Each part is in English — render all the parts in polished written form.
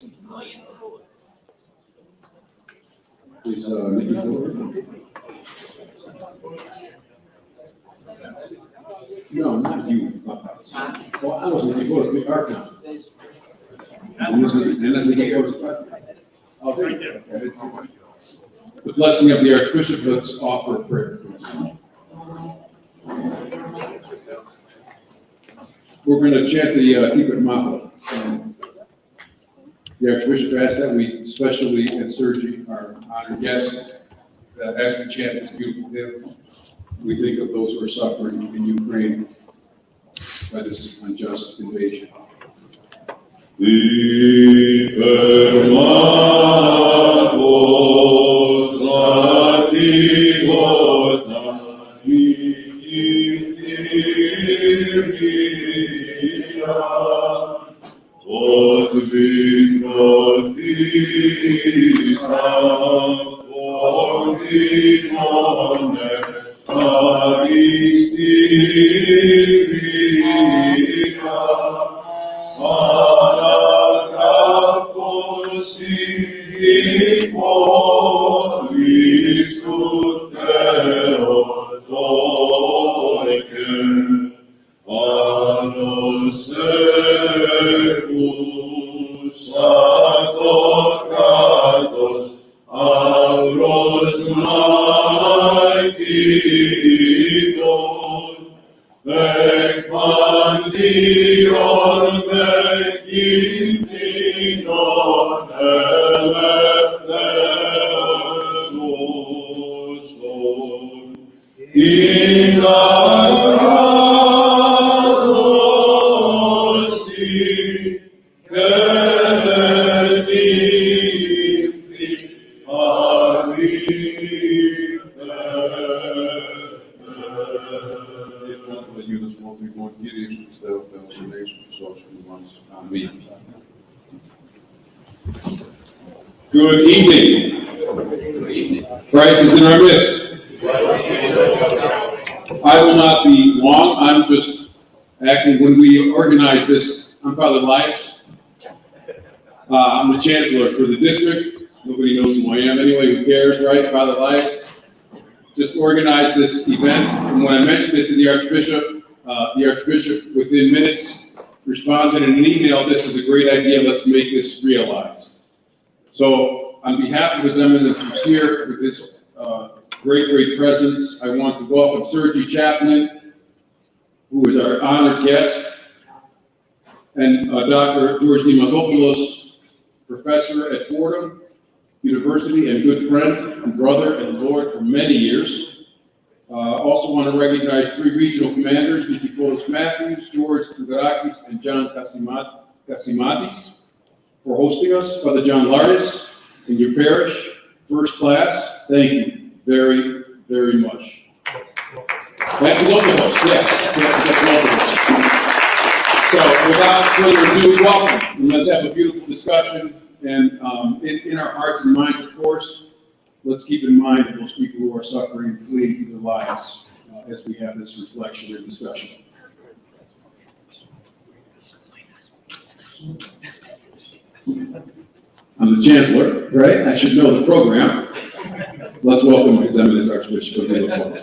Please, make it forward. No, not you. Well, I was looking for the archive. And this is the oh, there you go. The blessing of the Archbishop. Let's offer prayer, please. We're going to chant the Tikrit Maha. The Archbishop asked that we especially at Sergi, our honored guests, that as we chant this beautiful hymn, we think of those who are suffering in Ukraine by this unjust invasion. Good evening. Good evening. Christ is in our midst. I will not be long. I'm just acting. When we organized this, I'm Father Elias. I'm the Chancellor for the district. Nobody knows who I am anyway. Who cares, right? Father Elias. Just organized this event. And when I mentioned it to the Archbishop within minutes responded in an email, "This is a great idea. Let's make this realized." So, on behalf of His Eminence who's here with his great presence, I want to welcome Sergi Chaplain, who is our honored guest, and Dr. George Diamantopoulos, professor at Fordham University and good friend and brother and Lord for many years. Also want to recognize three regional commanders, Nikifolos Matthews, George Tougarakis, and John Kasimadis, for hosting us. Father John Lardis, in your parish, first class, thank you very, very much. Thank you, local host, yes. So without further ado, welcome, and let's have a beautiful discussion. And in our hearts and minds, of course, let's keep in mind those people who are suffering and fleeing for their lives as we have this reflection and discussion. I'm the Chancellor, right? I should know the program. Let's welcome His Eminence Archbishop of Liverpool.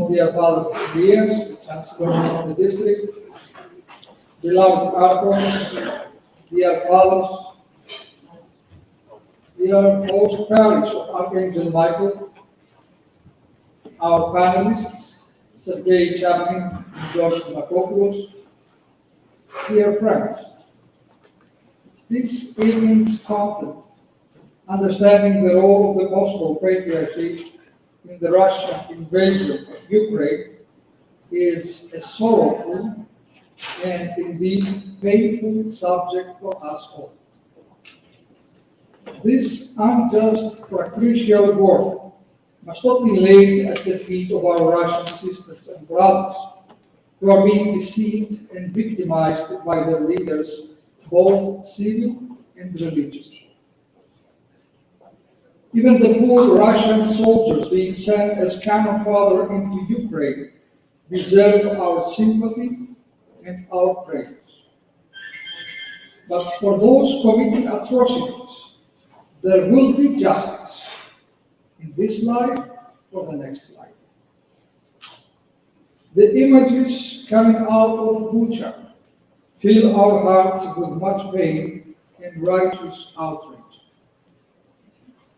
Dear Father Diaz, Chancellor of the district, beloved Archons, dear fathers, dear host parish of Archangel Michael, our panelists, Sergei Chaplin and George Diamantopoulos, dear friends, this evening's content, understanding the role of the Moscow Patriarchy in the Russian invasion of Ukraine, is a sorrowful and indeed painful subject for us all. This unjust fratricial war must not be laid at the feet of our Russian sisters and brothers, who are being deceived and victimized by their leaders, both civil and religious. Even the poor Russian soldiers being sent as cannon fodder into Ukraine deserve our sympathy and our prayers. But for those committing atrocities, there will be justice in this life or the next life. The images coming out of Bucha fill our hearts with much pain and righteous outrage.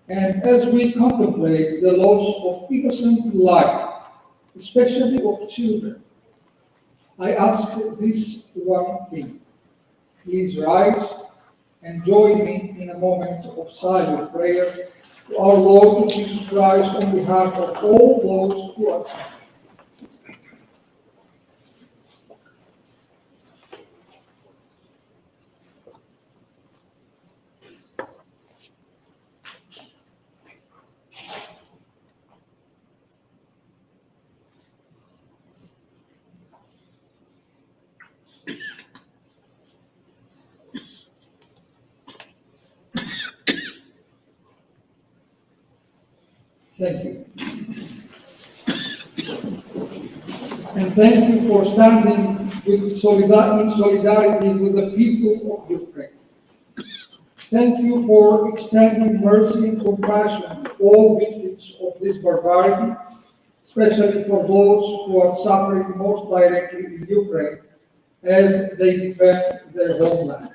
And as we contemplate the loss of innocent life, especially of children, I ask this one thing. Please rise and join me in a moment of silent prayer to our Lord Jesus Christ on behalf of all those who are suffering. Thank you. And thank you for standing in solidarity with the people of Ukraine. Thank you for extending mercy and compassion to all victims of this barbarity, especially for those who are suffering most directly in Ukraine as they defend their homeland.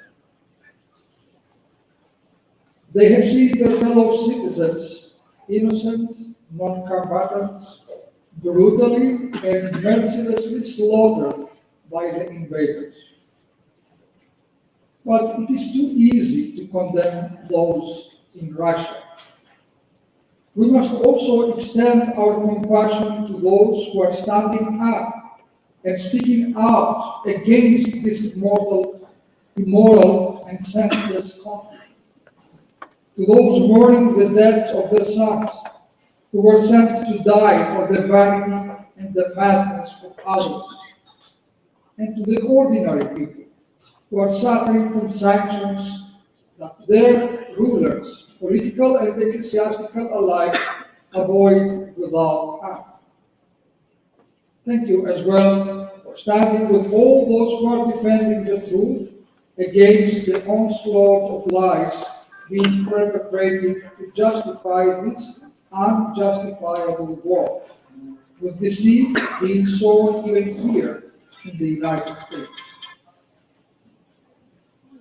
They have seen their fellow citizens, innocent non-combatants, brutally and mercilessly slaughtered by the invaders. But it is too easy to condemn those in Russia. We must also extend our compassion to those who are standing up and speaking out against this immoral and senseless conflict. To those mourning the deaths of their sons, who were sent to die for the vanity and the madness of others, and to the ordinary people who are suffering from sanctions that their rulers, political and ecclesiastical alike, avoid without harm. Thank you as well for standing with all those who are defending the truth against the onslaught of lies being perpetrated to justify this unjustifiable war, with deceit being sown even here in the United States.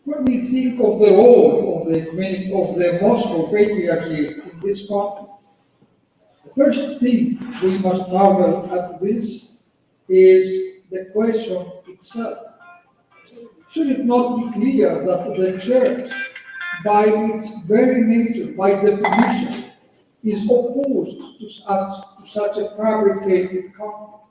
When we think of the role of the Moscow Patriarchy in this conflict, the first thing we must marvel at this is the question itself. Should it not be clear that the Church, by its very nature, by definition, is opposed to such a fabricated conflict?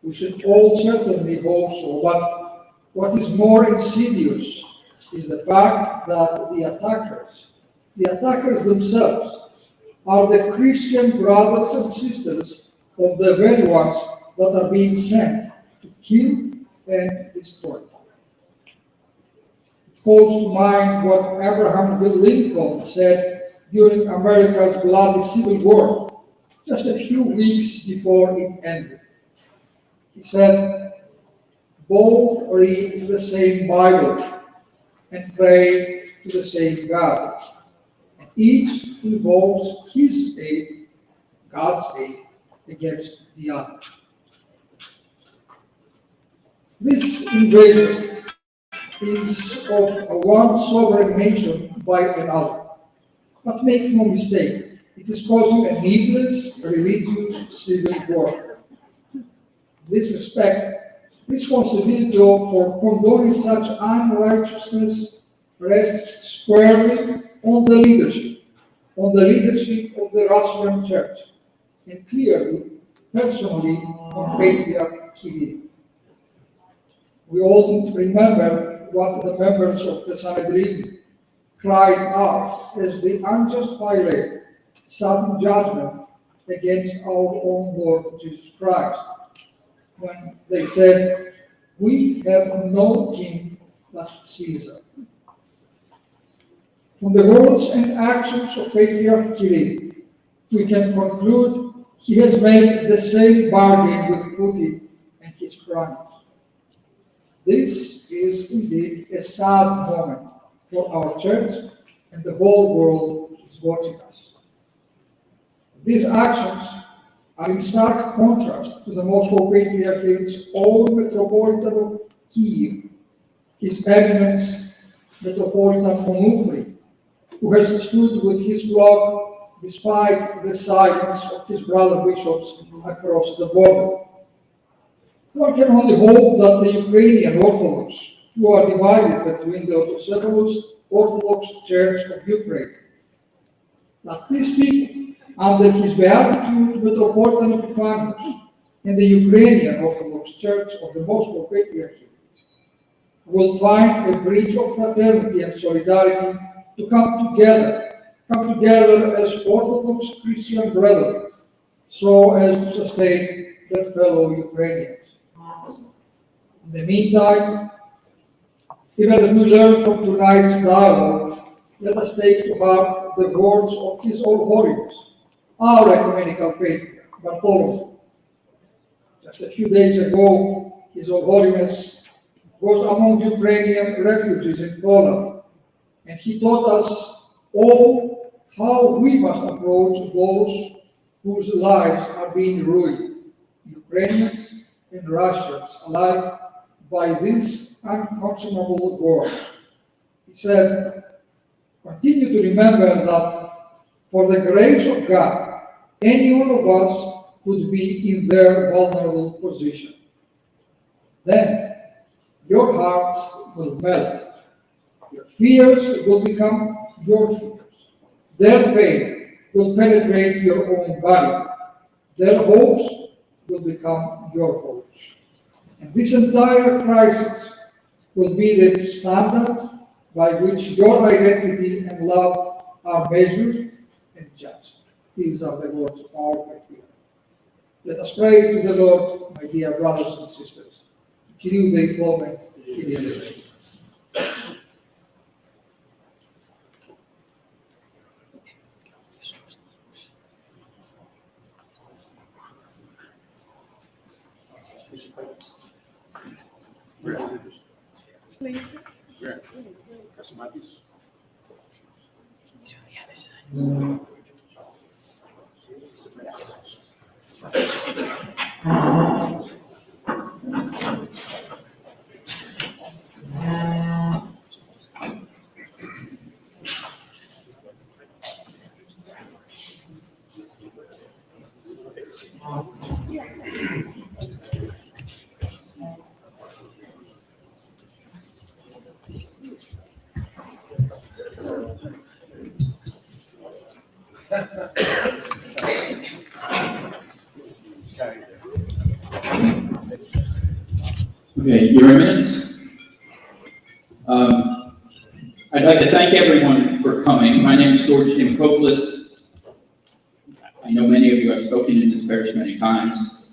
We should all certainly hope so, but what is more insidious is the fact that the attackers themselves, are the Christian brothers and sisters of the very ones that are being sent to kill and destroy. Calls to mind what Abraham Lincoln said during America's bloody Civil War, just a few weeks before it ended. He said, "Both read the same Bible and pray to the same God, and each invokes his aid, God's aid, against the other." This invasion is of one sovereign nation by another. But make no mistake, it is causing a needless religious civil war. This responsibility for condoning such unrighteousness rests squarely on the leadership of the Russian Church, and clearly, personally, on Patriarch Kirill. We all remember what the members of the Sanhedrin cried out as the unjust Pilate sat in judgment against our own Lord Jesus Christ, when they said, "We have no king but Caesar." From the words and actions of Patriarch Kirill, we can conclude he has made the same bargain with Putin and his cronies. This is indeed a sad moment for our church, and the whole world is watching us. These actions are in stark contrast to the Moscow Patriarchate's own Metropolitan of Kiev, His Eminence Metropolitan Onufry, who has stood with his flock despite the silence of his brother bishops across the border. One can only hope that the Ukrainian Orthodox, who are divided between the Orthodox Church of Ukraine, that these people, under his beatitude Metropolitan Epiphanos and the Ukrainian Orthodox Church of the Moscow Patriarchate, will find a bridge of fraternity and solidarity to come together as Orthodox Christian brethren, so as to sustain their fellow Ukrainians. In the meantime, even as we learn from tonight's dialogue, let us take to heart the words of His All Holiness, our ecumenical patriarch, Bartholomew. Just a few days ago, His All Holiness was among Ukrainian refugees in Poland, and he taught us all how we must approach those whose lives are being ruined, Ukrainians and Russians alike, by this unconscionable war. He said, "Continue to remember that for the grace of God, any one of us could be in their vulnerable position. Then your hearts will melt. Your fears will become your fears. Their pain will penetrate your own body. Their hopes will become your hopes. And this entire crisis will be the standard by which your identity and love are measured and judged." These are the words of our patriarch. Let us pray to the Lord, my dear brothers and sisters. Kyrie eleison, Kyrie eleison. Okay, Your Eminence. I'd like to thank everyone for coming. My name is George Dimopoulos. I know many of you have spoken in this parish many times.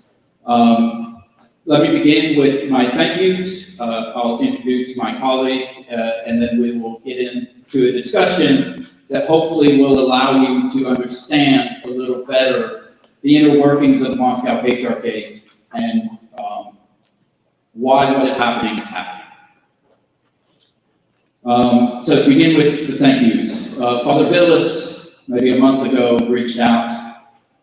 Let me begin with my thank yous. I'll introduce my colleague, and then we will get into a discussion that hopefully will allow you to understand a little better the inner workings of the Moscow Patriarchate and why what is happening is happening. So to begin with the thank yous. Father Villas, maybe a month ago, reached out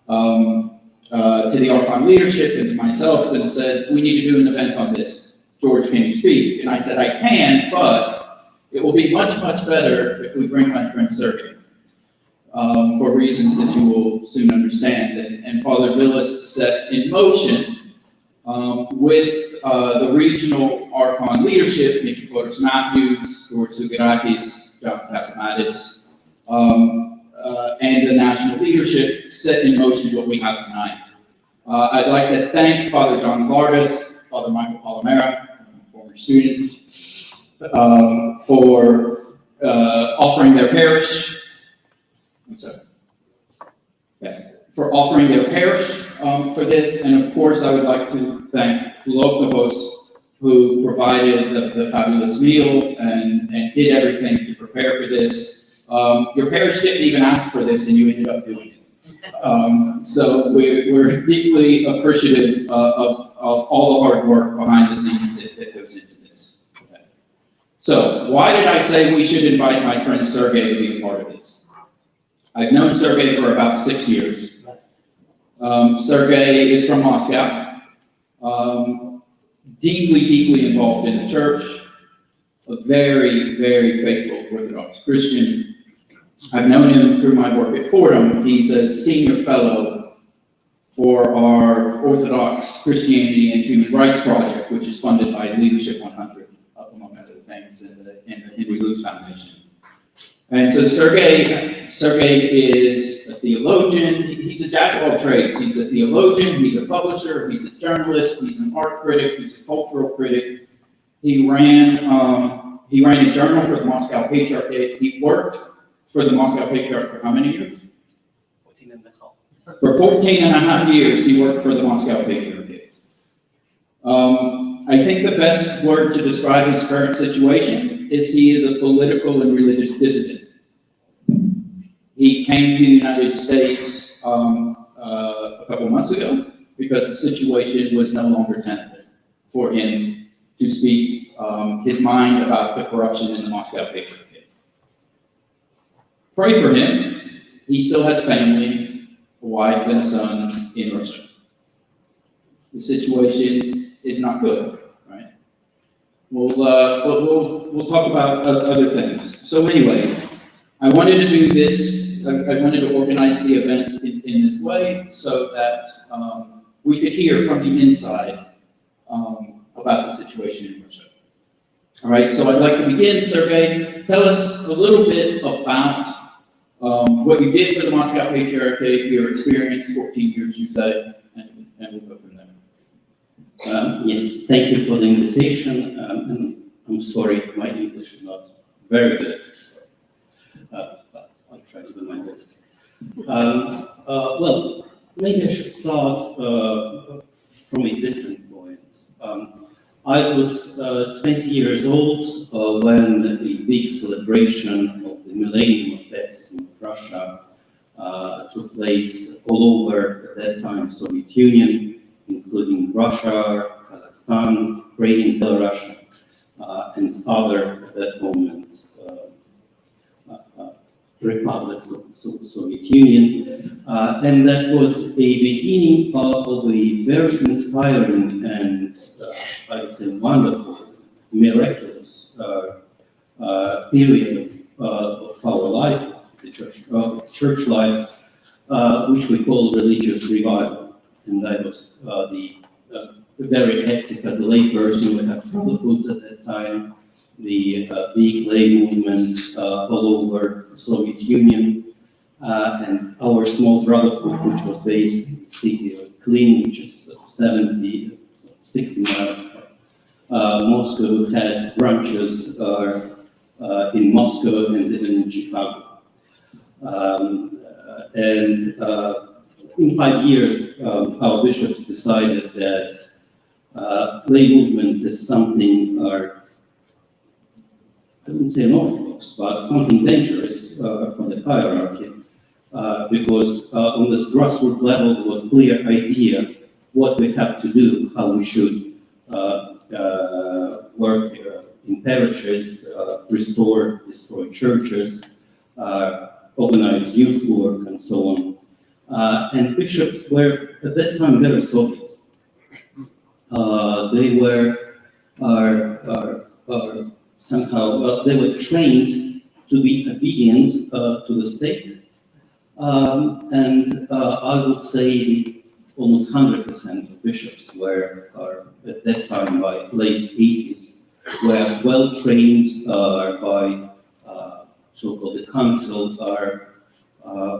to the Archon leadership and to myself and said, "We need to do an event on this. George, can you speak?" And I said, "I can, but it will be much, much better if we bring my friend Sergey, for reasons that you will soon understand." And Father Villas set in motion with the regional Archon leadership, Nikiforos Matthews, George Sougarakis, John Casamatis, and the national leadership set in motion what we have tonight. I'd like to thank Father John Vargas, Father Michael Palomera, former students, for offering their parish. Yes, for offering their parish for this, and of course, I would like to thank Philokopos, who provided the fabulous meal and did everything to prepare for this. Your parish didn't even ask for this, and you ended up doing it. So we're deeply appreciative of all the hard work behind the scenes that goes into this. Okay. So why did I say we should invite my friend Sergey to be a part of this? I've known Sergey for about 6 years. Sergey is from Moscow, deeply involved in the church, a very, very faithful Orthodox Christian. I've known him through my work at Fordham. He's a senior fellow for our Orthodox Christianity and Human Rights Project, which is funded by Leadership 100, among other things, in the Henry Luce Foundation. And so Sergey is a theologian. He's a jack of all trades. He's a theologian, he's a publisher, he's a journalist, he's an art critic, he's a cultural critic. He ran a journal for the Moscow Patriarchate. He worked for the Moscow Patriarch for how many years? 14 and a half. For 14 and a half years, he worked for the Moscow Patriarchate. I think the best word to describe his current situation is he is a political and religious dissident. He came to the United States a couple months ago because the situation was no longer tenable for him to speak his mind about the corruption in the Moscow Patriarchate. Pray for him. He still has family, a wife, and a son in Russia. The situation is not good, right? We'll talk about other things. So anyway, I wanted to do this. I wanted to organize the event in this way so that we could hear from the inside about the situation in Russia. All right, so I'd like to begin. Sergey, tell us a little bit about what you did for the Moscow Patriarchate, your experience, 14 years you said, and we'll go from there. Yes, thank you for the invitation. And I'm sorry, my English is not very good, but I'll try to do my best. Well, maybe I should start from a different point. I was 20 years old when the big celebration of the millennium of baptism of Russia took place all over, at that time, Soviet Union, including Russia, Kazakhstan, Ukraine, Belarus, and other, at that moment, republics of the Soviet Union. And that was a beginning of a very inspiring and, I would say, wonderful, miraculous period of our life, of the church life, which we call religious revival. And I was very active as a layperson. We had brotherhoods at that time, the big lay movement all over the Soviet Union, and our small brotherhood, which was based in the city of Klin, which is 60 miles from Moscow, had branches in Moscow and even in Chicago. In 5 years, our bishops decided that lay movement is something, I wouldn't say unorthodox, but something dangerous for the hierarchy, because on this grassroots level, there was a clear idea what we have to do, how we should work in parishes, destroy churches, organize youth work, and so on. And bishops were, at that time, very Soviet. They were somehow, they were trained to be obedient to the state. And I would say almost 100% of bishops were, at that time, by late 80s, were well trained by so-called the Council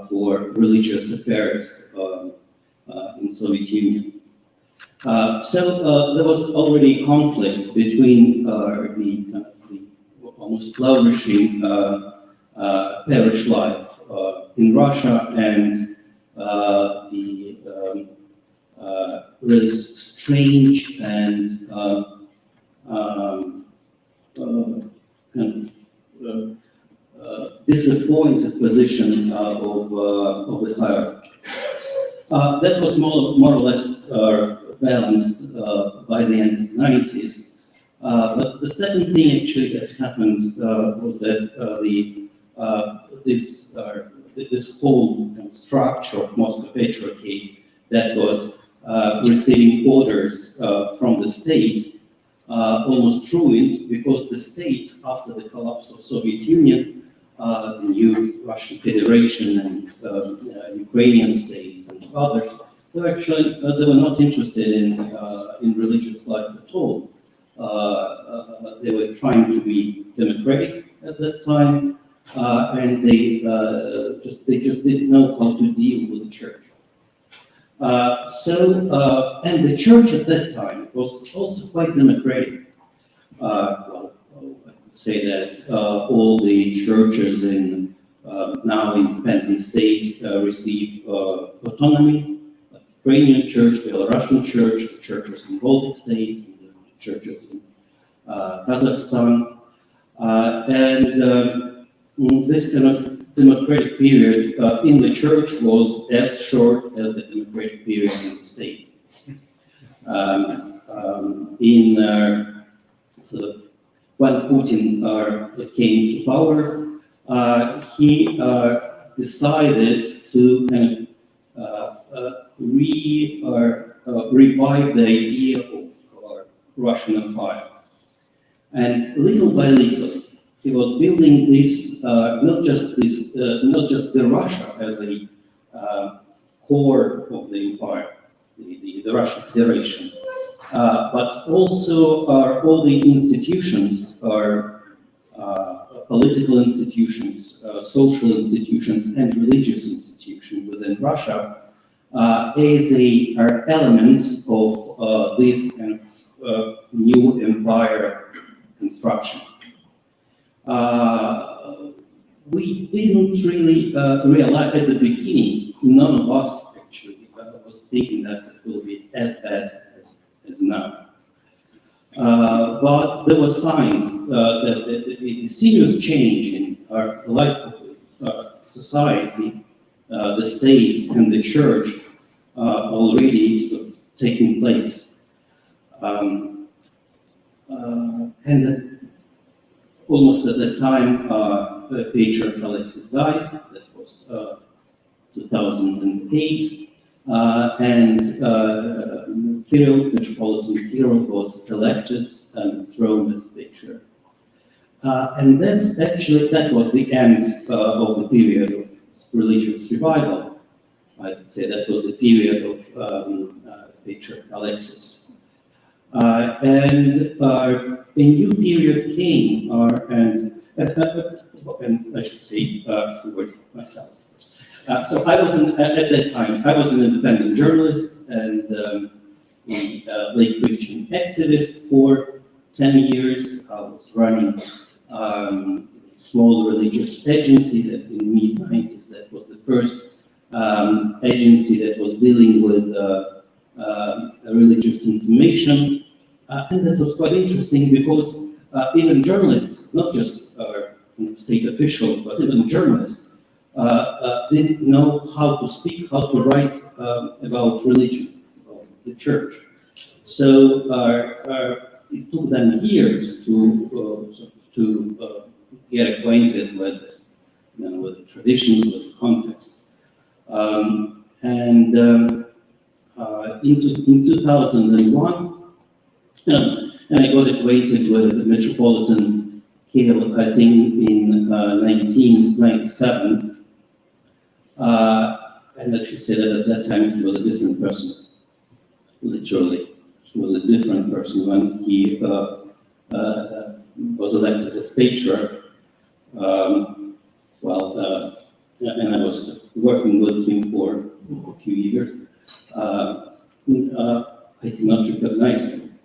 for Religious Affairs in Soviet Union. So there was already conflict between the kind of the almost flourishing parish life in Russia and the really strange and kind of disappointed position of the hierarchy. That was more or less balanced by the end of the 90s. But the second thing actually that happened was that this whole kind of structure of Moscow Patriarchy that was receiving orders from the state almost ruined, because the state, after the collapse of Soviet Union, the new Russian Federation and Ukrainian states and others, they were not interested in religious life at all. They were trying to be democratic at that time, and they just didn't know how to deal with the church. And the church at that time was also quite democratic. Well, I would say that all the churches in now independent states receive autonomy, like Ukrainian church, Belarusian church, the churches in Baltic states, and the churches in Kazakhstan. This kind of democratic period in the church was as short as the democratic period in the state. Sort of when Putin came to power, he decided to kind of revive the idea of Russian Empire, and little by little, he was building this not just the Russia as a core of the empire, the Russian Federation, but also all the institutions, political institutions, social institutions, and religious institutions within Russia, are elements of this kind of new empire construction. We didn't really realize at the beginning, none of us actually was thinking that it will be as bad as now. But there were signs that the serious change in our life of society, the state and the church already sort of taking place. And almost at that time, Patriarch Alexis died. That was 2008. And Kirill, Metropolitan Kirill, was elected and thrown as patriarch. And that was the end of the period of religious revival. I would say that was the period of Patriarch Alexis. And a new period came, and I should say a few words about myself. So I was at that time, I was an independent journalist and a lay preaching activist for 10 years. I was running a small religious agency that in the mid-90s, that was the first agency that was dealing with religious information. And that was quite interesting because even journalists, not just state officials, but even journalists, didn't know how to speak, how to write about religion, about the church. So it took them years to get acquainted with, with the traditions, with the context. In 2001, and I got acquainted with the Metropolitan Kirill, I think, in 1997. And I should say that at that time he was a different person. Literally, he was a different person when he was elected as patriarch. And I was working with him for a few years. I did not recognize him.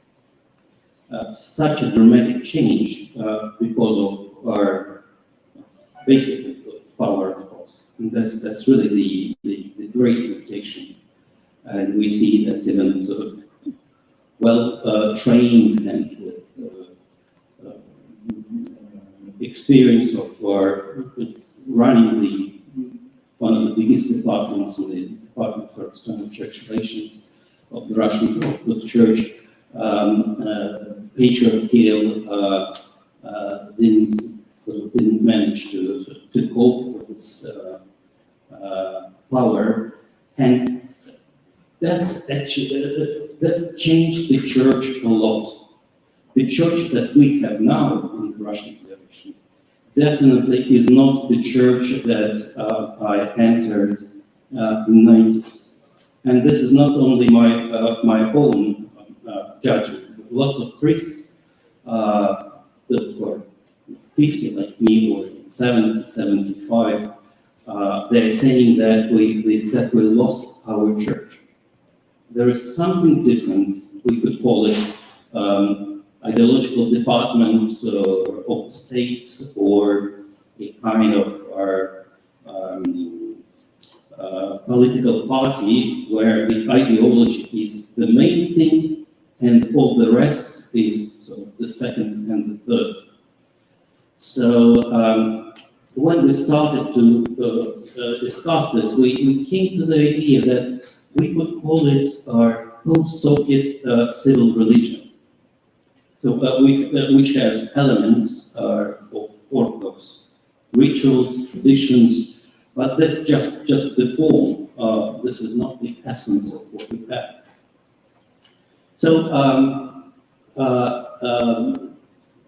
Such a dramatic change because of our basically power, of course. And that's really the great temptation. And we see that even sort of trained and experience of running one of the biggest departments in the Department for External Church Relations of the Russian Orthodox Church, Patriarch Kirill didn't manage to cope with this power, and that's changed the church a lot. The church that we have now in the Russian Federation definitely is not the church that I entered in the 90s. And this is not only my own judgment, but lots of priests that were 50 like me, or 70, 75, they're saying that we lost our church. There is something different. We could call it ideological department of the state, or a kind of political party where the ideology is the main thing and all the rest is sort of the second and the third. So when we started to discuss this, we came to the idea that we could call it our post-Soviet civil religion, so which has elements of Orthodox rituals, traditions, but that's just the form. This is not the essence of what we have. So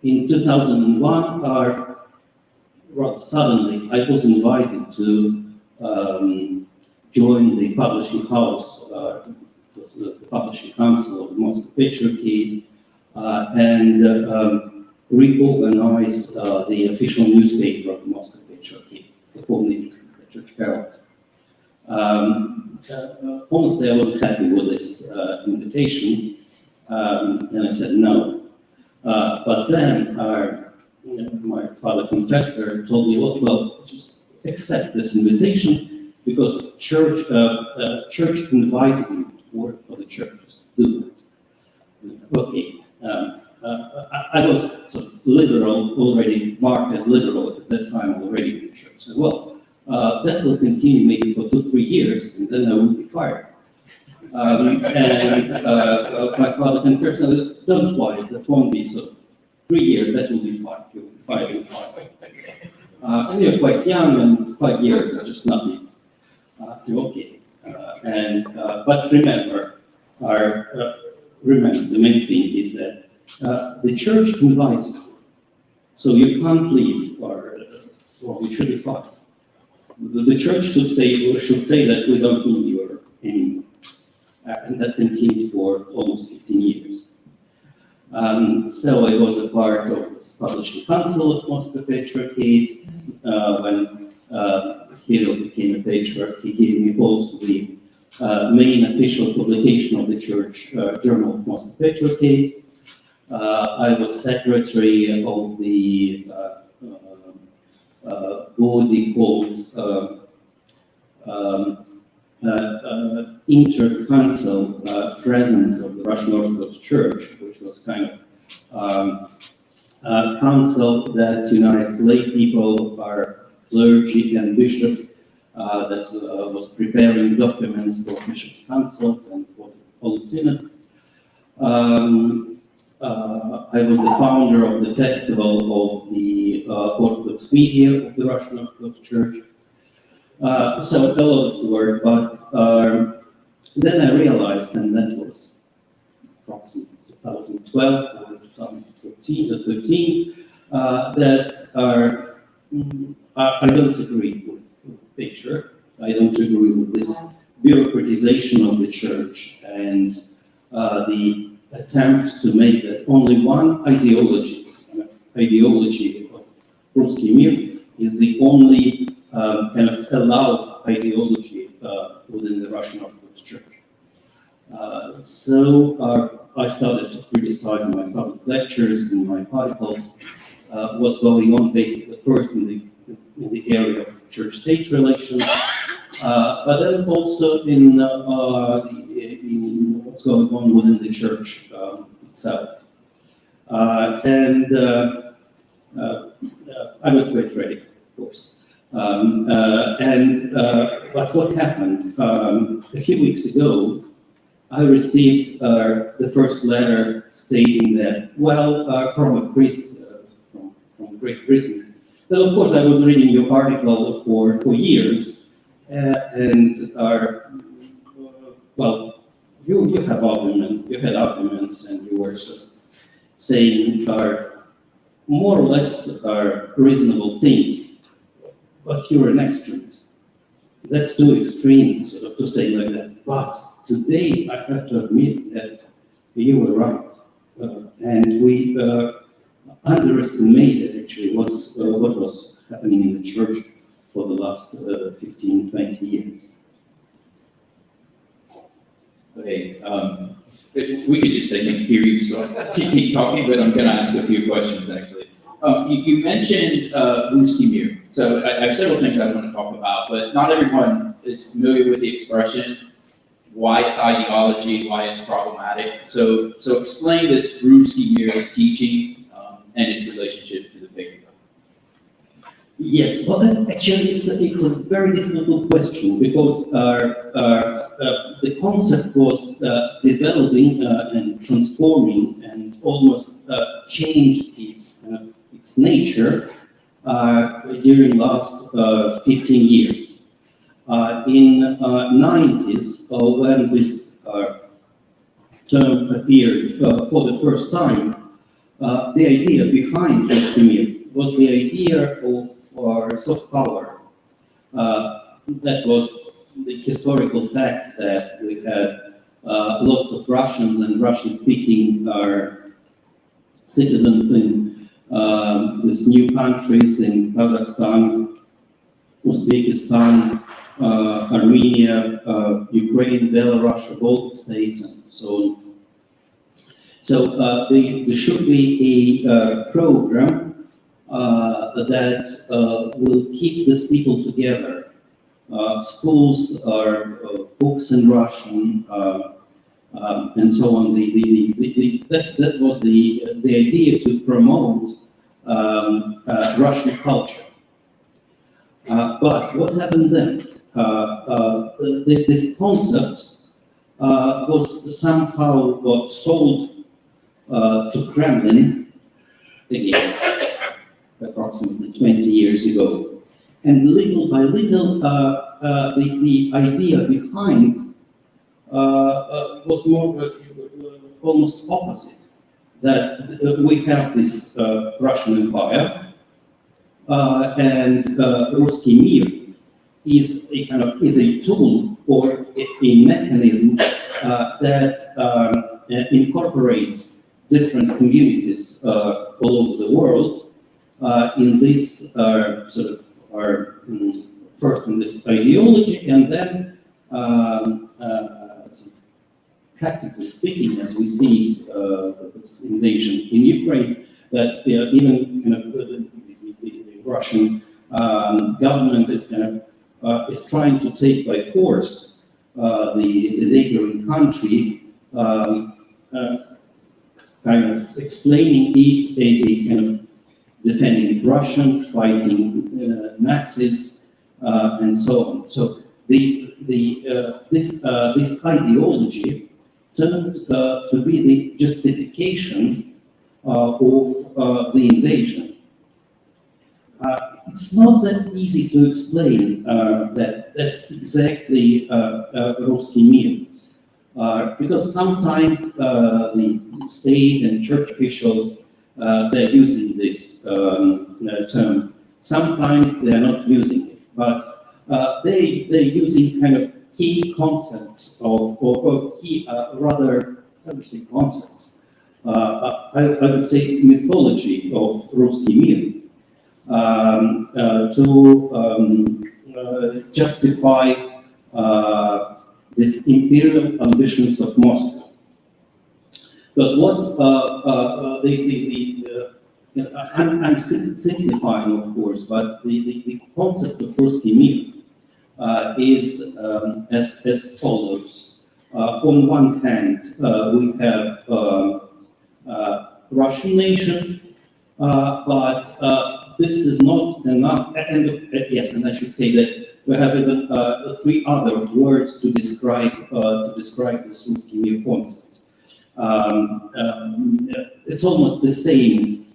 in 2001, rather suddenly, I was invited to join the publishing house, the publishing council of the Moscow Patriarchate, and reorganize the official newspaper of the Moscow Patriarchate. It's the whole name, the Church Herald. Honestly, I wasn't happy with this invitation, and I said no. But then my father confessor told me, well, just accept this invitation, because church invited you to work for the churches. Do it. Okay. I was sort of liberal, already marked as liberal at that time already in the church. So, well, that will continue maybe for 2-3 years, and then I will be fired. And my father confessed, don't worry, that won't be sort of 3 years, that will be fine. You'll be fired in 5. And you're quite young, and 5 years is just nothing. So okay. But remember, the main thing is that the church invites you, so you can't leave, or you should be fired. The church should say that we don't need you anymore, and that continued for almost 15 years. So I was a part of this publishing council of Moscow Patriarchate. When Kirill became a patriarch, he gave me also the main official publication of the church, Journal of Moscow Patriarchate. I was secretary of the body called Inter-Council Presence of the Russian Orthodox Church, which was kind of a council that unites lay people, our clergy and bishops, that was preparing documents for bishops' councils and for the Holy Synod. I was the founder of the Festival of the Orthodox Media of the Russian Orthodox Church. So a lot of work, but then I realized, and that was approximately 2012 or 2013, that I don't agree with the picture. I don't agree with this bureaucratization of the church and the attempt to make that only one ideology, this kind of ideology of Ruski Mir, is the only kind of allowed ideology within the Russian Orthodox Church. So I started to criticize in my public lectures, in my articles, what's going on basically first in the in the area of church-state relations, but then also in what's going on within the church itself. I was quite ready, of course. But what happened? A few weeks ago, I received the first letter stating that, from a priest from Great Britain. Then, of course, I was reading your article for years, you have arguments, you had arguments, and you were sort of saying more or less reasonable things, but you're an extremist. That's too extreme, sort of, to say like that. But today, I have to admit that you were right, and we underestimated actually what was happening in the church for the last 15, 20 years. Okay, we could just, I think, hear you, so keep talking, but I'm gonna ask a few questions, actually. You mentioned Ruski Mir. So I have several things I want to talk about, but not everyone is familiar with the expression, why it's ideology, why it's problematic. So explain this Ruski Mir teaching and its relationship to the patriarch. Yes, well, actually, it's a very difficult question because the concept was developing and transforming and almost changed its nature during last 15 years. In 90s, when this term appeared for the first time, the idea behind Mir was the idea of soft power. That was the historical fact that we had lots of Russians and Russian-speaking citizens in these new countries in Kazakhstan, Uzbekistan, Armenia, Ukraine, Belarus, Baltic states, and so on. So there should be a program that will keep these people together. Schools are books in Russian, and so on. That was the idea to promote Russian culture. But what happened then? This concept was somehow sold to Kremlin again, approximately 20 years ago. And little by little, the idea behind was more almost opposite. That we have this Russian Empire, and Ruski Mir is a tool or a mechanism that incorporates different communities all over the world in this first in this ideology, and then practically speaking, as we see it, this invasion in Ukraine, that even the Russian government is is trying to take by force the neighboring country, explaining it as a defending Russians, fighting Nazis, and so on. So this ideology turned to be the justification of the invasion. It's not that easy to explain that's exactly Ruski Mir, because sometimes the state and church officials they're using this term. Sometimes they're not using it, but they're using key concepts or key rather I would say concepts. I would say mythology of Ruski Mir to justify these imperial ambitions of Moscow. Because what I'm simplifying, of course, but the concept of Ruski Mir is as follows. On one hand, we have Russian nation, but this is not enough. Yes, and I should say that we have even three other words to describe this Ruski Mir concept. It's almost the same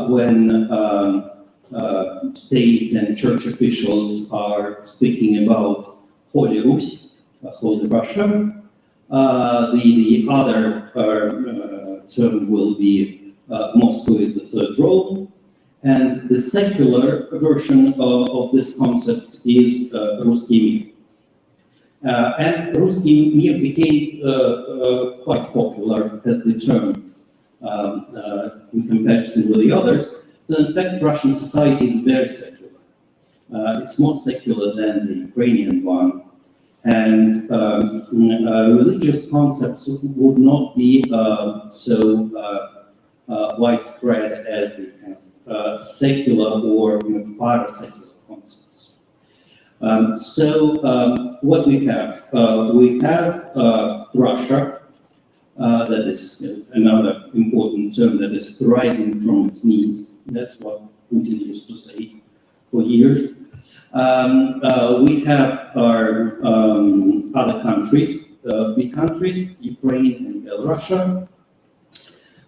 when state and church officials are speaking about Holy Rus, Holy Russia. The other term will be Moscow is the third Rome, and the secular version of this concept is Ruski Mir. And Ruski Mir became quite popular as the term in comparison with the others. But in fact, Russian society is very secular. It's more secular than the Ukrainian one. And religious concepts would not be so widespread as the kind of secular or parasecular concepts. What we have Russia, that is another important term that is rising from its knees. That's what Putin used to say for years. We have our other countries, big countries, Ukraine and Belarus.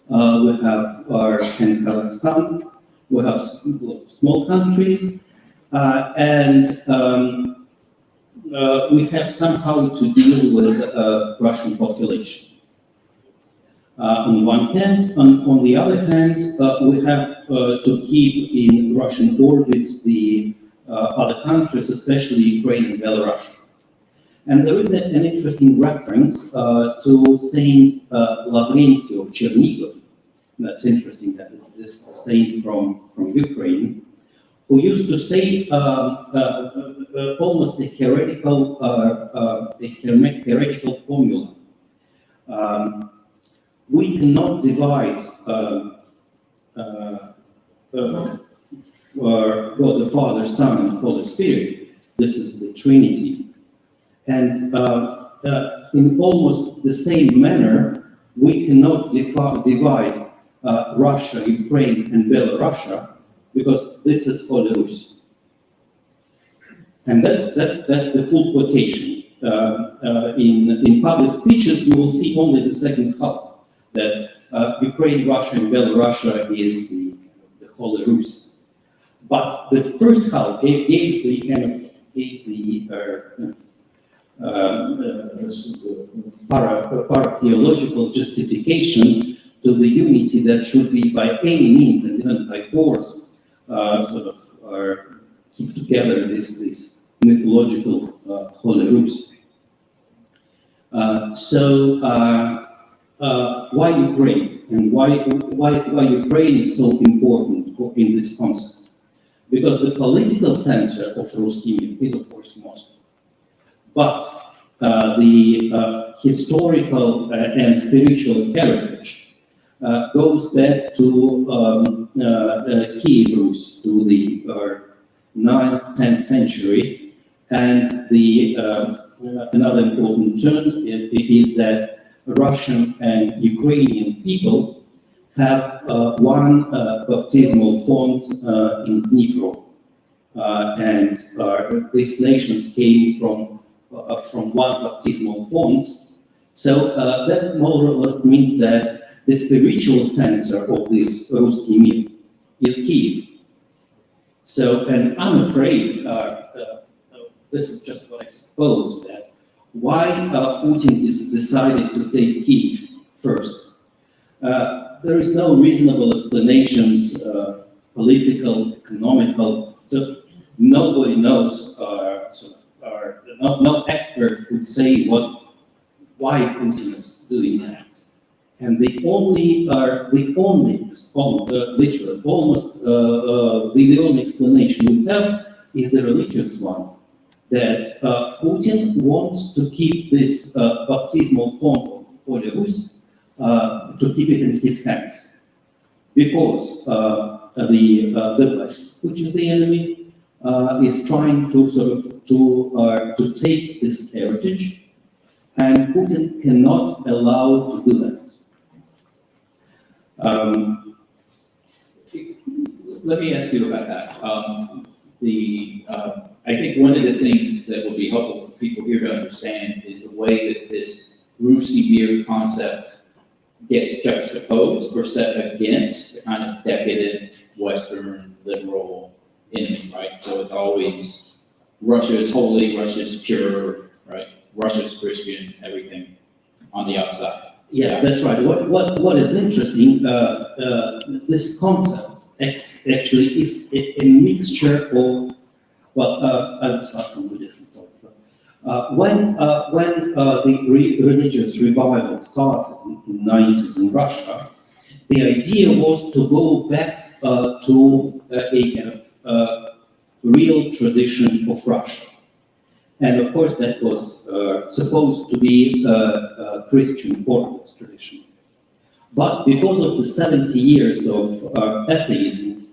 We have our and Kazakhstan. We have small countries, and we have somehow to deal with Russian population. On one hand, on the other hand, we have to keep in Russian orbits the other countries, especially Ukraine and Belarus. And there is an interesting reference to Saint Lavrenti of Chernigov. That's interesting that it's this saint from Ukraine, who used to say almost a heretical formula. We cannot divide God the Father, Son, and Holy Spirit. This is the Trinity. And in almost the same manner, we cannot divide Russia, Ukraine, and Belarus, because this is Holy Rus. And that's the full quotation. In public speeches, you will see only the second half, that Ukraine, Russia, and Belarus is the Holy Rus. But the first half gives the para-theological justification to the unity that should be by any means and even by force keep together this mythological Holy Rus. Why Ukraine? And why Ukraine is so important in this concept? Because the political center of Ruski Mir is, of course, Moscow. But the historical and spiritual heritage goes back to Kiev Rus, to the 9th, 10th century. And another important turn is that Russian and Ukrainian people have one baptismal font in Dnipro, and these nations came from one baptismal font. So that more or less means that the spiritual center of this Ruski Mir is Kiev. So, and I'm afraid this is just what I suppose, that why Putin decided to take Kiev first. There is no reasonable explanations, political, economical. Nobody knows, no expert could say why Putin is doing that. And the only explanation we have is the religious one, that Putin wants to keep this baptismal font of Holy Rus, to keep it in his hands, because the West, which is the enemy, is trying to sort of to take this heritage, and Putin cannot allow to do that. Let me ask you about that. I think one of the things that will be helpful for people here to understand is the way that this Ruski Mir concept gets juxtaposed or set against the kind of decadent Western liberal enemy, right? So it's always Russia is holy, Russia is pure, right? Russia is Christian, everything on the outside. Yes, that's right. What is interesting, this concept actually is a mixture of, well, I'll start from a different point. When the religious revival started in the 90s in Russia, the idea was to go back to a kind of real tradition of Russia. And of course, that was supposed to be a Christian Orthodox tradition. But because of the 70 years of atheism,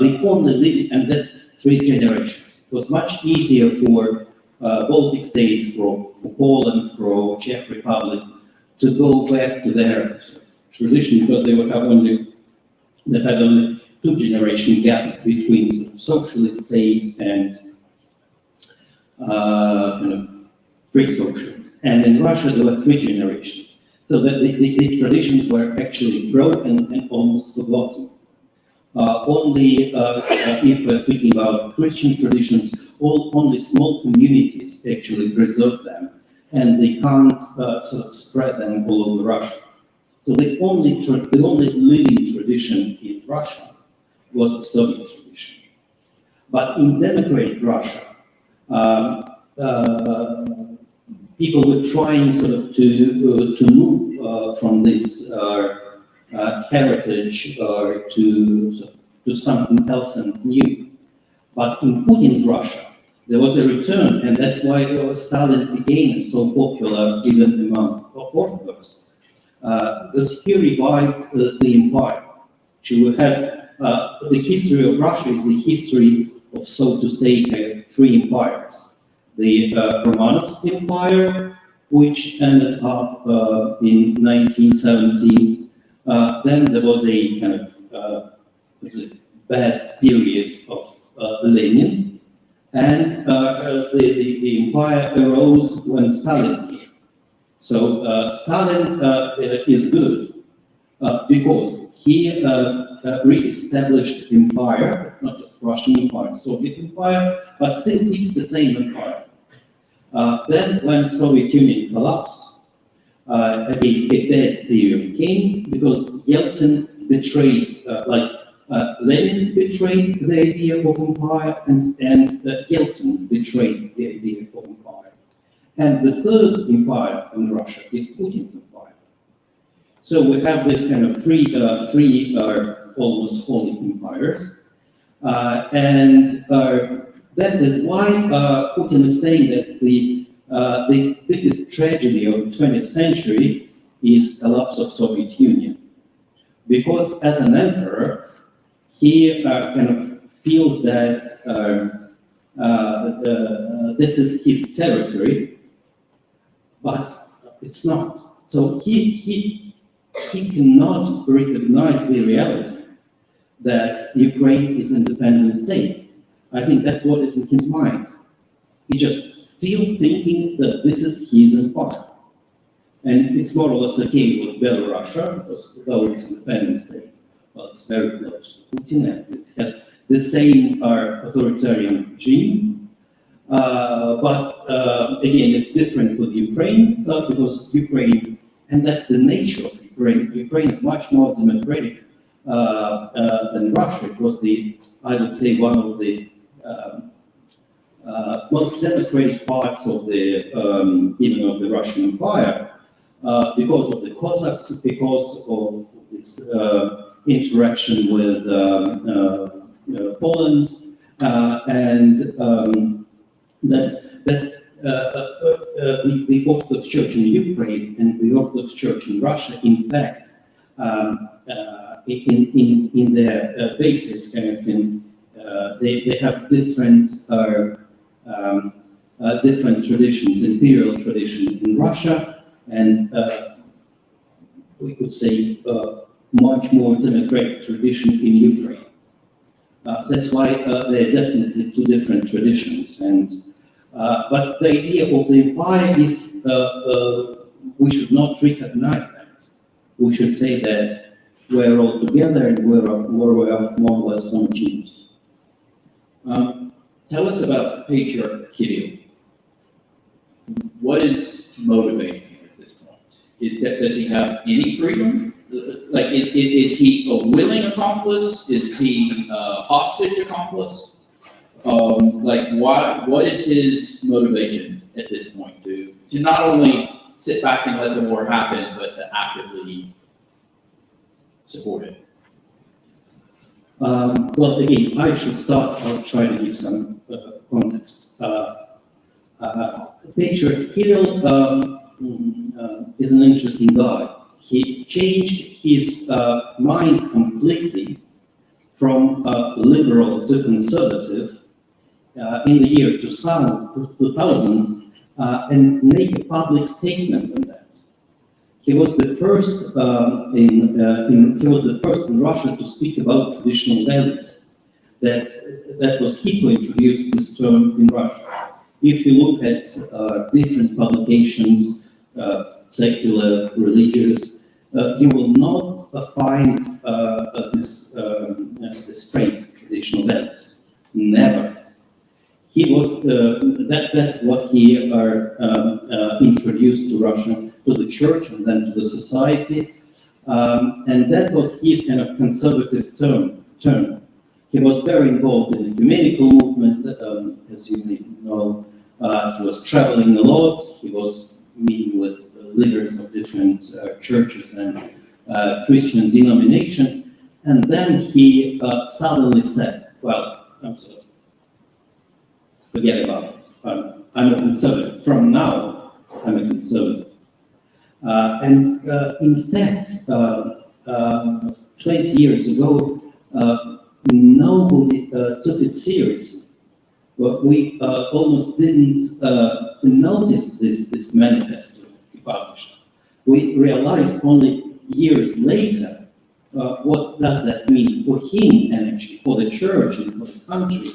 they only lived, and that's 3 generations. It was much easier for Baltic states, for Poland, for Czech Republic, to go back to their sort of tradition because they had only 2-generation gap between sort of socialist states and kind of pre-socialist. And in Russia, there were 3 generations. So that the traditions were actually broken and almost forgotten. Only if we're speaking about Christian traditions, only small communities actually preserve them, and they can't sort of spread them all over Russia. So the only living tradition in Russia was the Soviet tradition. But in democratic Russia, people were trying sort of to move from this heritage to something else and new. But in Putin's Russia, there was a return, and that's why Stalin again is so popular even among Orthodox, because he revived the empire. We had the history of Russia is the history of, so to say, kind of 3 empires. The Romanovs Empire, which ended up in 1917. Then there was a kind of bad period of Lenin, and the empire arose when Stalin came. So Stalin is good because he re-established empire, not just Russian empire, Soviet empire, but still it's the same empire. Then when Soviet Union collapsed, a bad period came because Yeltsin betrayed, Lenin betrayed the idea of empire, and Yeltsin betrayed the idea of empire. And the third empire in Russia is Putin's empire. So we have this kind of three almost holy empires, and that is why Putin is saying that the biggest tragedy of the 20th century is collapse of Soviet Union, because as an emperor, he kind of feels that this is his territory, but it's not. So he cannot recognize the reality that Ukraine is an independent state. I think that's what is in his mind. He's just still thinking that this is his empire. And it's more or less the case with Belarus, because though it's an independent state, well, it's very close to Putin, and it has the same authoritarian regime. But again, it's different with Ukraine, because Ukraine, and that's the nature of Ukraine. Ukraine is much more democratic than Russia. It was I would say, one of the most democratic parts of even of the Russian Empire, because of the Cossacks, because of its interaction with Poland, and that's the Orthodox Church in Ukraine and the Orthodox Church in Russia, in fact, in their basis kind of they have different different traditions, imperial tradition in Russia, and we could say much more democratic tradition in Ukraine. That's why they're definitely two different traditions. And but the idea of the empire is we should not recognize that. We should say that we're all together and we're more or less homogeneous. Tell us about Patriarch Kirill. What is motivating him at this point? Does he have any freedom? Like, is he a willing accomplice? Is he a hostage accomplice? Like, why? What is his motivation at this point to not only sit back and let the war happen, but to actively support it? Well, again, I should start. I'll try to give some context. Patriarch Kirill is an interesting guy. He changed his mind completely from liberal to conservative in the year 2000 and made a public statement on that. He was the first in Russia to speak about traditional values. That was he who introduced this term in Russia. If you look at different publications, secular, religious, you will not find this phrase, traditional values. Never. He was that's what he introduced to Russia, to the church, and then to the society, and that was his kind of conservative term. He was very involved in the ecumenical movement, as you may know. He was traveling a lot. He was meeting with leaders of different churches and Christian denominations. And then he suddenly said, well, I'm sort of, forget about it. I'm a conservative. From now, I'm a conservative. And in fact, 20 years ago, nobody took it seriously. But we almost didn't notice this manifesto he published. We realized only years later what does that mean for him and actually for the church and for the country,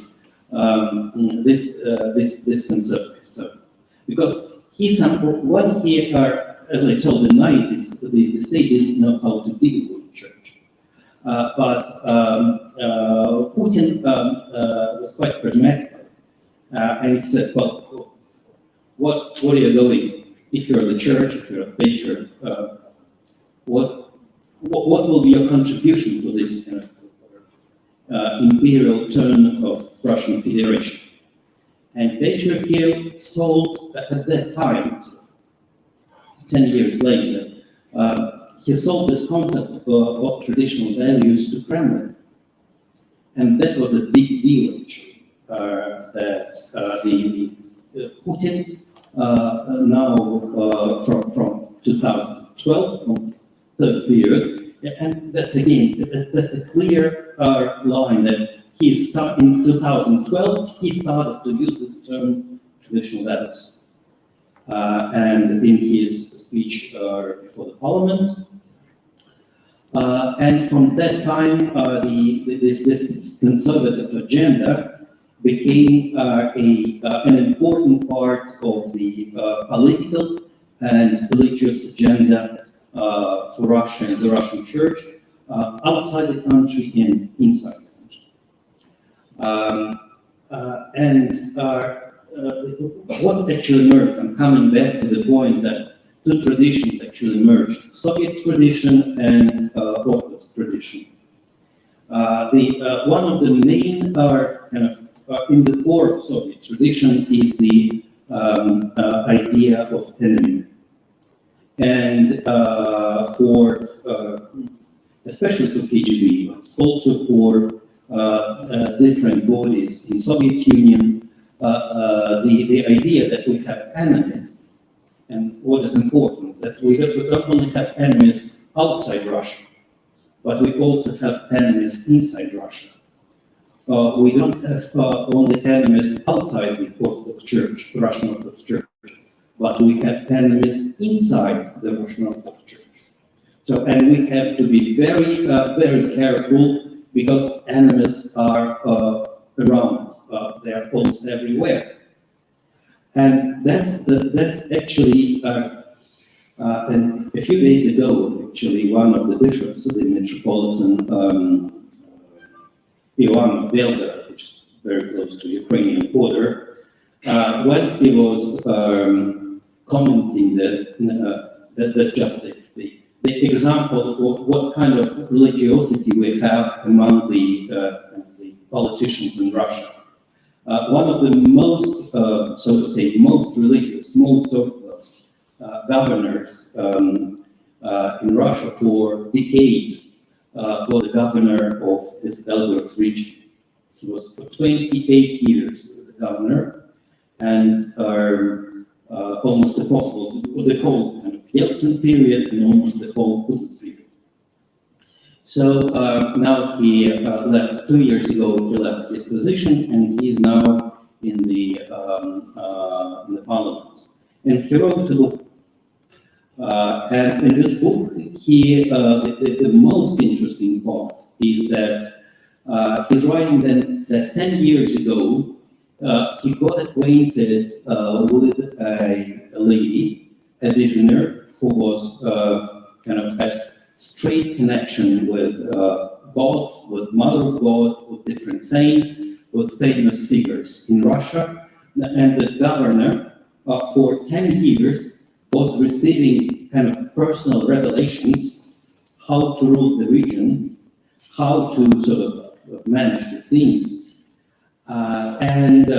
this conservative term. Because when he, as I told in the 90s, the state didn't know how to deal with the church. But Putin was quite pragmatic. And he said, well, what are you doing? If you're the church, if you're a patriarch, what will be your contribution to this kind of imperial turn of Russian Federation? And Patriarch Kirill sold, at that time, sort of 10 years later, he sold this concept of traditional values to Kremlin. And that was a big deal, actually. That Putin now from 2012, from his third period, and that's a clear line that in 2012 he started to use this term traditional values, and in his speech before the parliament. And from that time, this conservative agenda became an important part of the political and religious agenda for Russia and the Russian Church, outside the country and inside the country. What actually emerged, I'm coming back to the point that two traditions actually emerged, Soviet tradition and Orthodox tradition. One of the main kind of in the core of Soviet tradition is the idea of enemy. And especially for KGB, but also for different bodies in Soviet Union, the idea that we have enemies, and what is important, that we don't only have enemies outside Russia, but we also have enemies inside Russia. We don't have only enemies outside the Orthodox Church, Russian Orthodox Church, but we have enemies inside the Russian Orthodox Church. So, and we have to be very, very careful because enemies are around us. They are almost everywhere. And that's actually, and a few days ago, actually, one of the bishops of the Metropolitan Ivan of Belgrade, which is very close to Ukrainian border, when he was commenting that just the example of what kind of religiosity we have among the politicians in Russia. One of the most, so to say, most religious, most Orthodox governors in Russia for decades was the governor of this Belgorod region. He was for 28 years the governor, and almost the whole kind of Yeltsin period and almost the whole Putin's period. So now he left 2 years ago. He left his position, and he is now in the parliament. And he wrote a book. And in this book, the most interesting part is that he's writing that 10 years ago, he got acquainted with a lady, a visionary, who was kind of has straight connection with God, with Mother of God, with different saints, with famous figures in Russia. And this governor, for 10 years, was receiving kind of personal revelations how to rule the region, how to sort of manage the things. And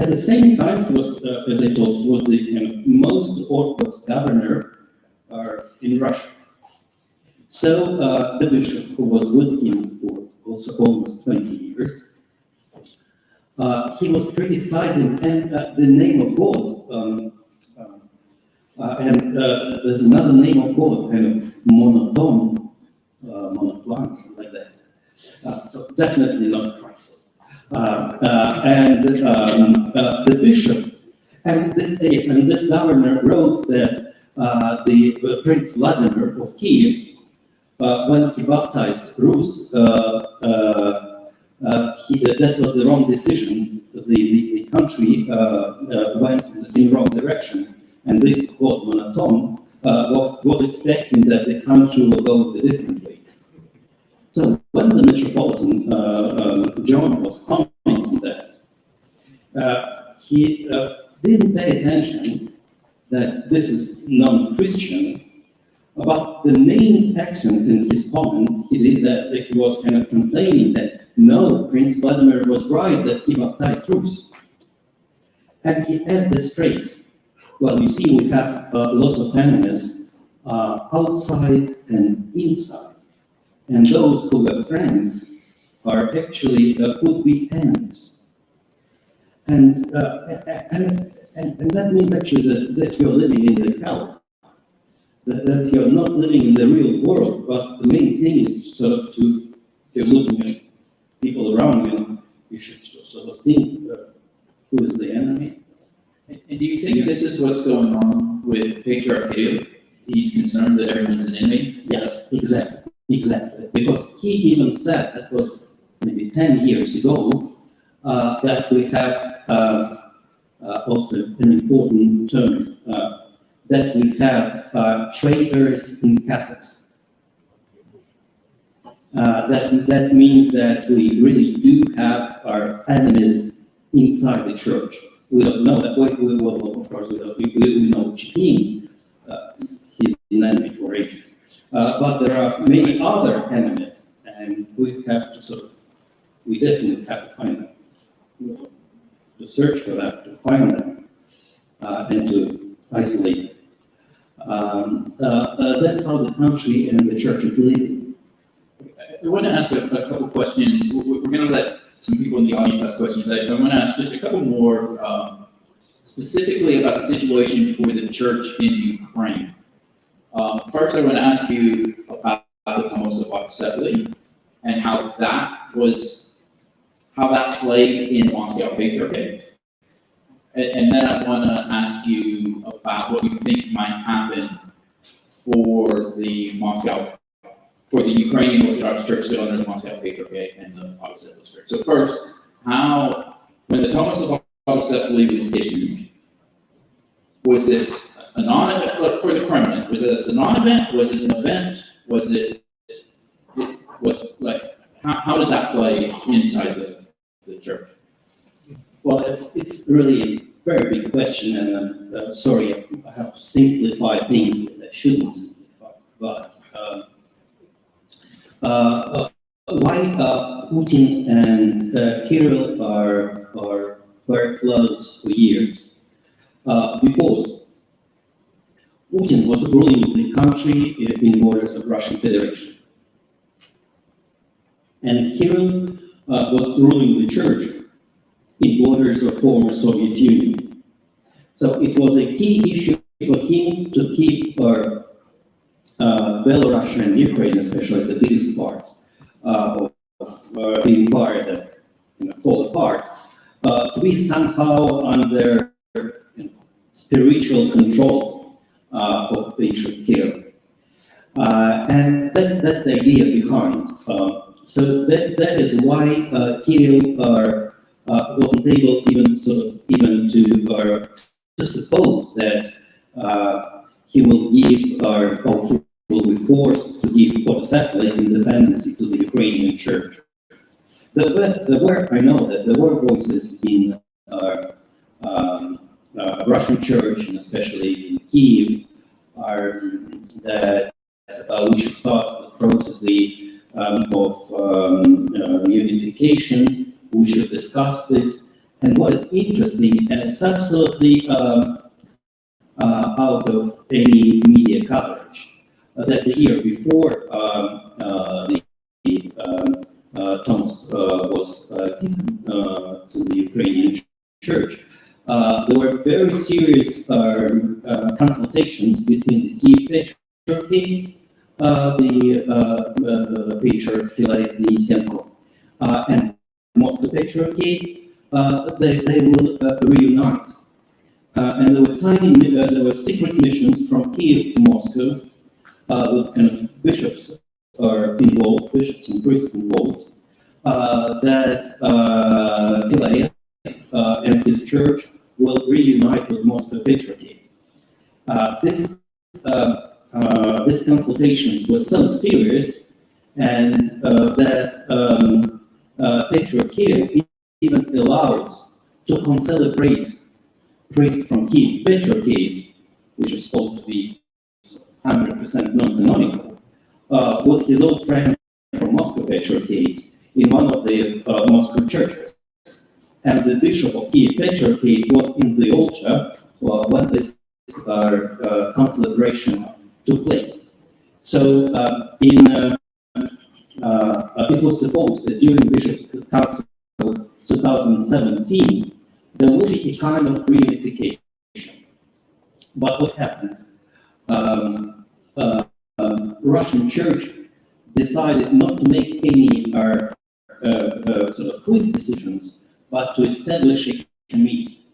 at the same time, he was, as I told, was the kind of most Orthodox governor in Russia. So the bishop, who was with him for also almost 20 years, he was criticizing and the name of God. And there's another name of God, kind of monotone, monoplant, like that. So definitely not Christ. And the bishop, and this governor wrote that the Prince Vladimir of Kiev, when he baptized Rus, that was the wrong decision. The country went in the wrong direction. And this God monotone was expecting that the country will go the different way. So when the Metropolitan John was commenting that, he didn't pay attention that this is non-Christian, but the main accent in his comment, he did that he was kind of complaining that no, Prince Vladimir was right that he baptized Rus. And he added this phrase. Well, you see, we have lots of enemies outside and inside. And those who were friends are actually could be enemies. And that means actually that you're living in the hell. That you're not living in the real world, but the main thing is sort of you're looking at people around you, and you should sort of think who is the enemy. And do you think this is what's going on with Patriarch Kirill? He's concerned that everyone's an enemy? Yes, exactly. Because he even said, that was maybe 10 years ago, that we have also an important term, that we have traitors in cassocks. That means that we really do have our enemies inside the church. We don't know that. We will, of course, we know Putin. He's an enemy for ages. But there are many other enemies, and we have to we definitely have to find them. To search for them, to find them, and to isolate them. That's how the country and the church is living. I want to ask a couple questions. We're going to let some people in the audience ask questions. I want to ask just a couple more specifically about the situation for the church in Ukraine. First, I want to ask you about the Thomas of Cephaly and how that played in Moscow Patriarchate. And then I want to ask you about what you think might happen for the Ukrainian Orthodox Church still under the Moscow Patriarchate and the Autocephalous Church. So first, when the Thomas of Autocephaly was issued, was this a non-event, like for the Kremlin, was it a non-event, was it an event, how did that play inside the church? Well, it's really a very big question, and I'm sorry, I have to simplify things that I shouldn't simplify. But why Putin and Kirill are very close for years? Because Putin was ruling the country in borders of Russian Federation, and Kirill was ruling the church in borders of former Soviet Union. So it was a key issue for him to keep Belarus and Ukraine, especially the biggest parts of the empire that fall apart, to be somehow under spiritual control of Patriarch Kirill. And that's the idea behind. So that is why Kirill wasn't able even to suppose that he will give or he will be forced to give autocephalate independency to the Ukrainian church. I know that there were voices in Russian church, and especially in Kiev, that we should start the process of unification. We should discuss this. And what is interesting, and it's absolutely out of any media coverage, that the year before Thomas was given to the Ukrainian church, there were very serious consultations between the Kiev Patriarchate, the Patriarch Filaret Denisenko, and Moscow Patriarchate. They will reunite. And there were secret missions from Kiev to Moscow with kind of bishops and priests involved, that Filaret and his church will reunite with Moscow Patriarchate. These consultations were so serious, and that Patriarch Kirill even allowed to concelebrate priests from Kiev Patriarchate, which is supposed to be 100% non-canonical, with his old friend from Moscow Patriarchate in one of the Moscow churches. And the bishop of Kiev Patriarchate was in the altar when this concelebration took place. So it was supposed that during Bishop's Council 2017, there will be a kind of reunification. But what happened? Russian Church decided not to make any sort of quick decisions, but to establish a committee.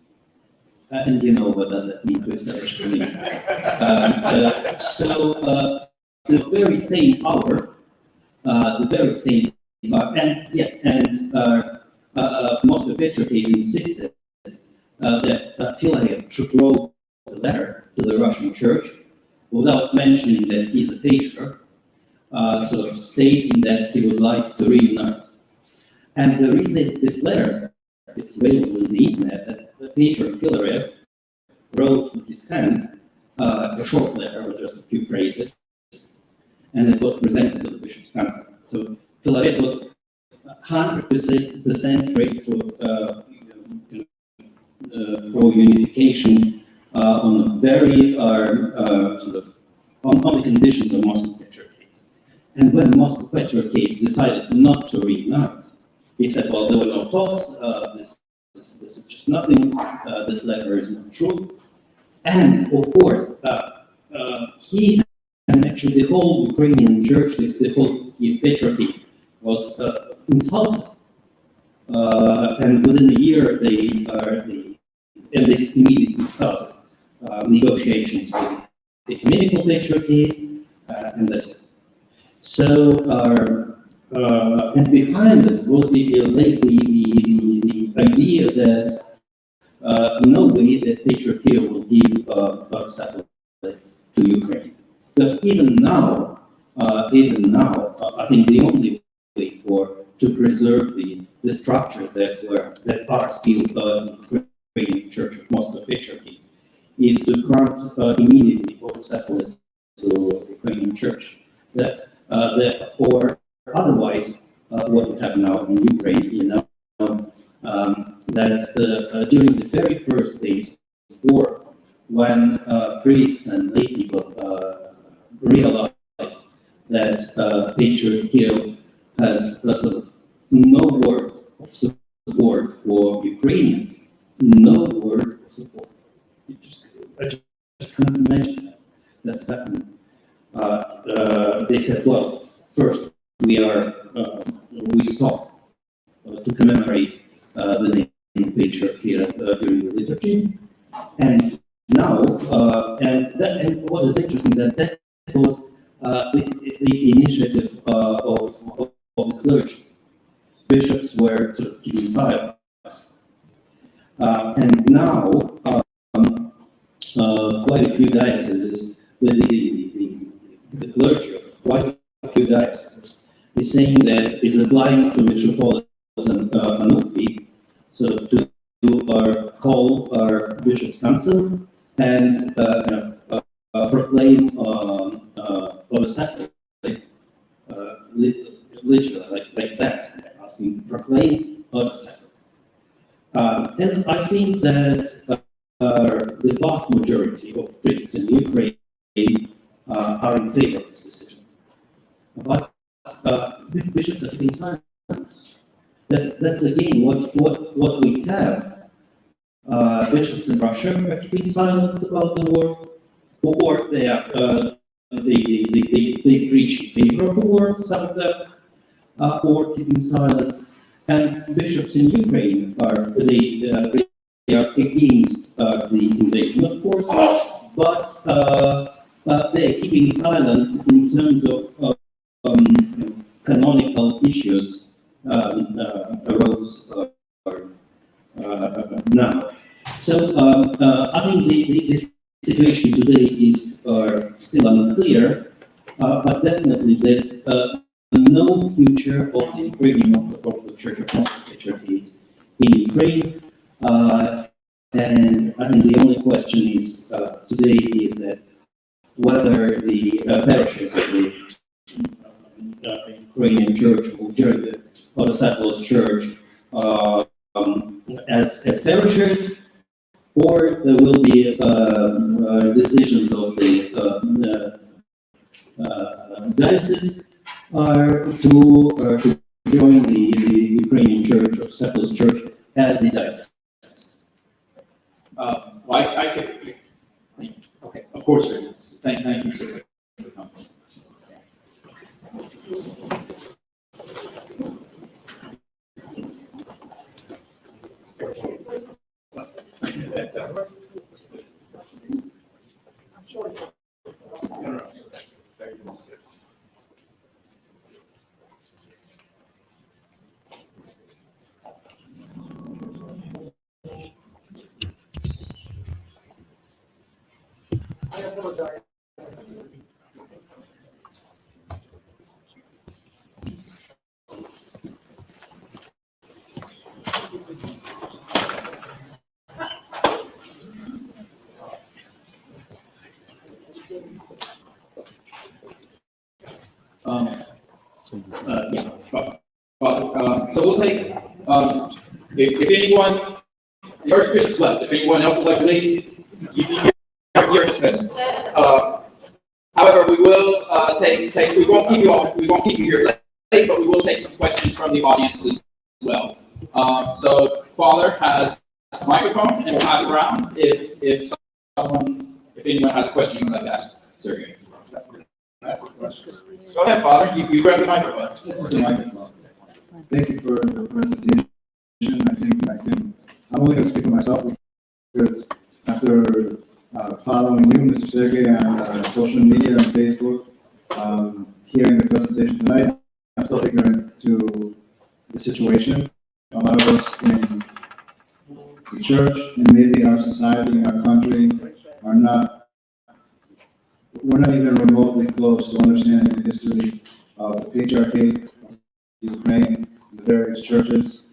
And you know what does that mean, to establish a committee? The very same hour, Moscow Patriarchate insisted that Filaret should write a letter to the Russian Church without mentioning that he's a patriarch, sort of stating that he would like to reunite. And the reason this letter, it's available on the internet, that the Patriarch Filaret wrote with his hand a short letter with just a few phrases, and it was presented to the Bishop's Council. So Filaret was 100% ready for unification on very on the conditions of Moscow Patriarchate. And when Moscow Patriarchate decided not to reunite, he said, well, there were no talks, this is just nothing, this letter is not true. And of course, he and actually the whole Ukrainian church, the whole patriarchy was insulted. And within a year, they immediately started negotiations with the ecumenical patriarchate, and that's it. So, and behind this lays the idea that no way that patriarchy will give satellite to Ukraine. Because even now, I think the only way to preserve the structures that are still Ukrainian Church of Moscow Patriarchy is to grant immediately autocephalate to Ukrainian Church. Or otherwise, what we have now in Ukraine, that during the very first days of war, when priests and lay people realized that Patriarch Kirill has sort of no word of support for Ukrainians, no word of support. I just can't imagine that. That's happening. They said, well, first we stop to commemorate the name of Patriarch Kirill during the liturgy, and now, and what is interesting that was the initiative of the clergy. Bishops were sort of keeping silence, and now quite a few dioceses, the clergy of quite a few dioceses is saying that it's applying to Metropolitan Anufi, sort of to call our bishops' council and proclaim autocephalate, literally like that, asking proclaim autocephalate. And I think that the vast majority of priests in Ukraine are in favor of this decision. But bishops are keeping silence. That's again what we have. Bishops in Russia are keeping silence about the war, or they preach in favor of the war, some of them, or keeping silence. And bishops in Ukraine they are against the invasion, of course, but they are keeping silence in terms of canonical issues arose now. So I think the situation today is still unclear, but definitely there's no future of the Ukrainian Orthodox Church of Moscow Patriarchate in Ukraine. And I think the only question is today is that whether the parishes of the Ukrainian Church or the Autocephalous Church as parishes, or there will be decisions of the diocese to join the Ukrainian Church or Autocephalous Church as the diocese. I could. Okay, of course, sir. Thank you, sir. So we'll take, if anyone, the Archbishop's left, if anyone else would like to leave, you're dismissed. However, we will we won't keep you here late, but we will take some questions from the audience as well. So Father has a microphone and we'll pass it around if anyone has a question you'd like to ask Sergey. ask a question. Go ahead, Father, you grab the microphone. The microphone. Thank you for the presentation. I think I'm only going to speak for myself because after following you, Mr. Sergey, on social media and Facebook, hearing the presentation tonight, I'm still ignorant to the situation. A lot of us in the church and maybe our society, our country, we're not even remotely close to understanding the history of the patriarchate of Ukraine, the various churches.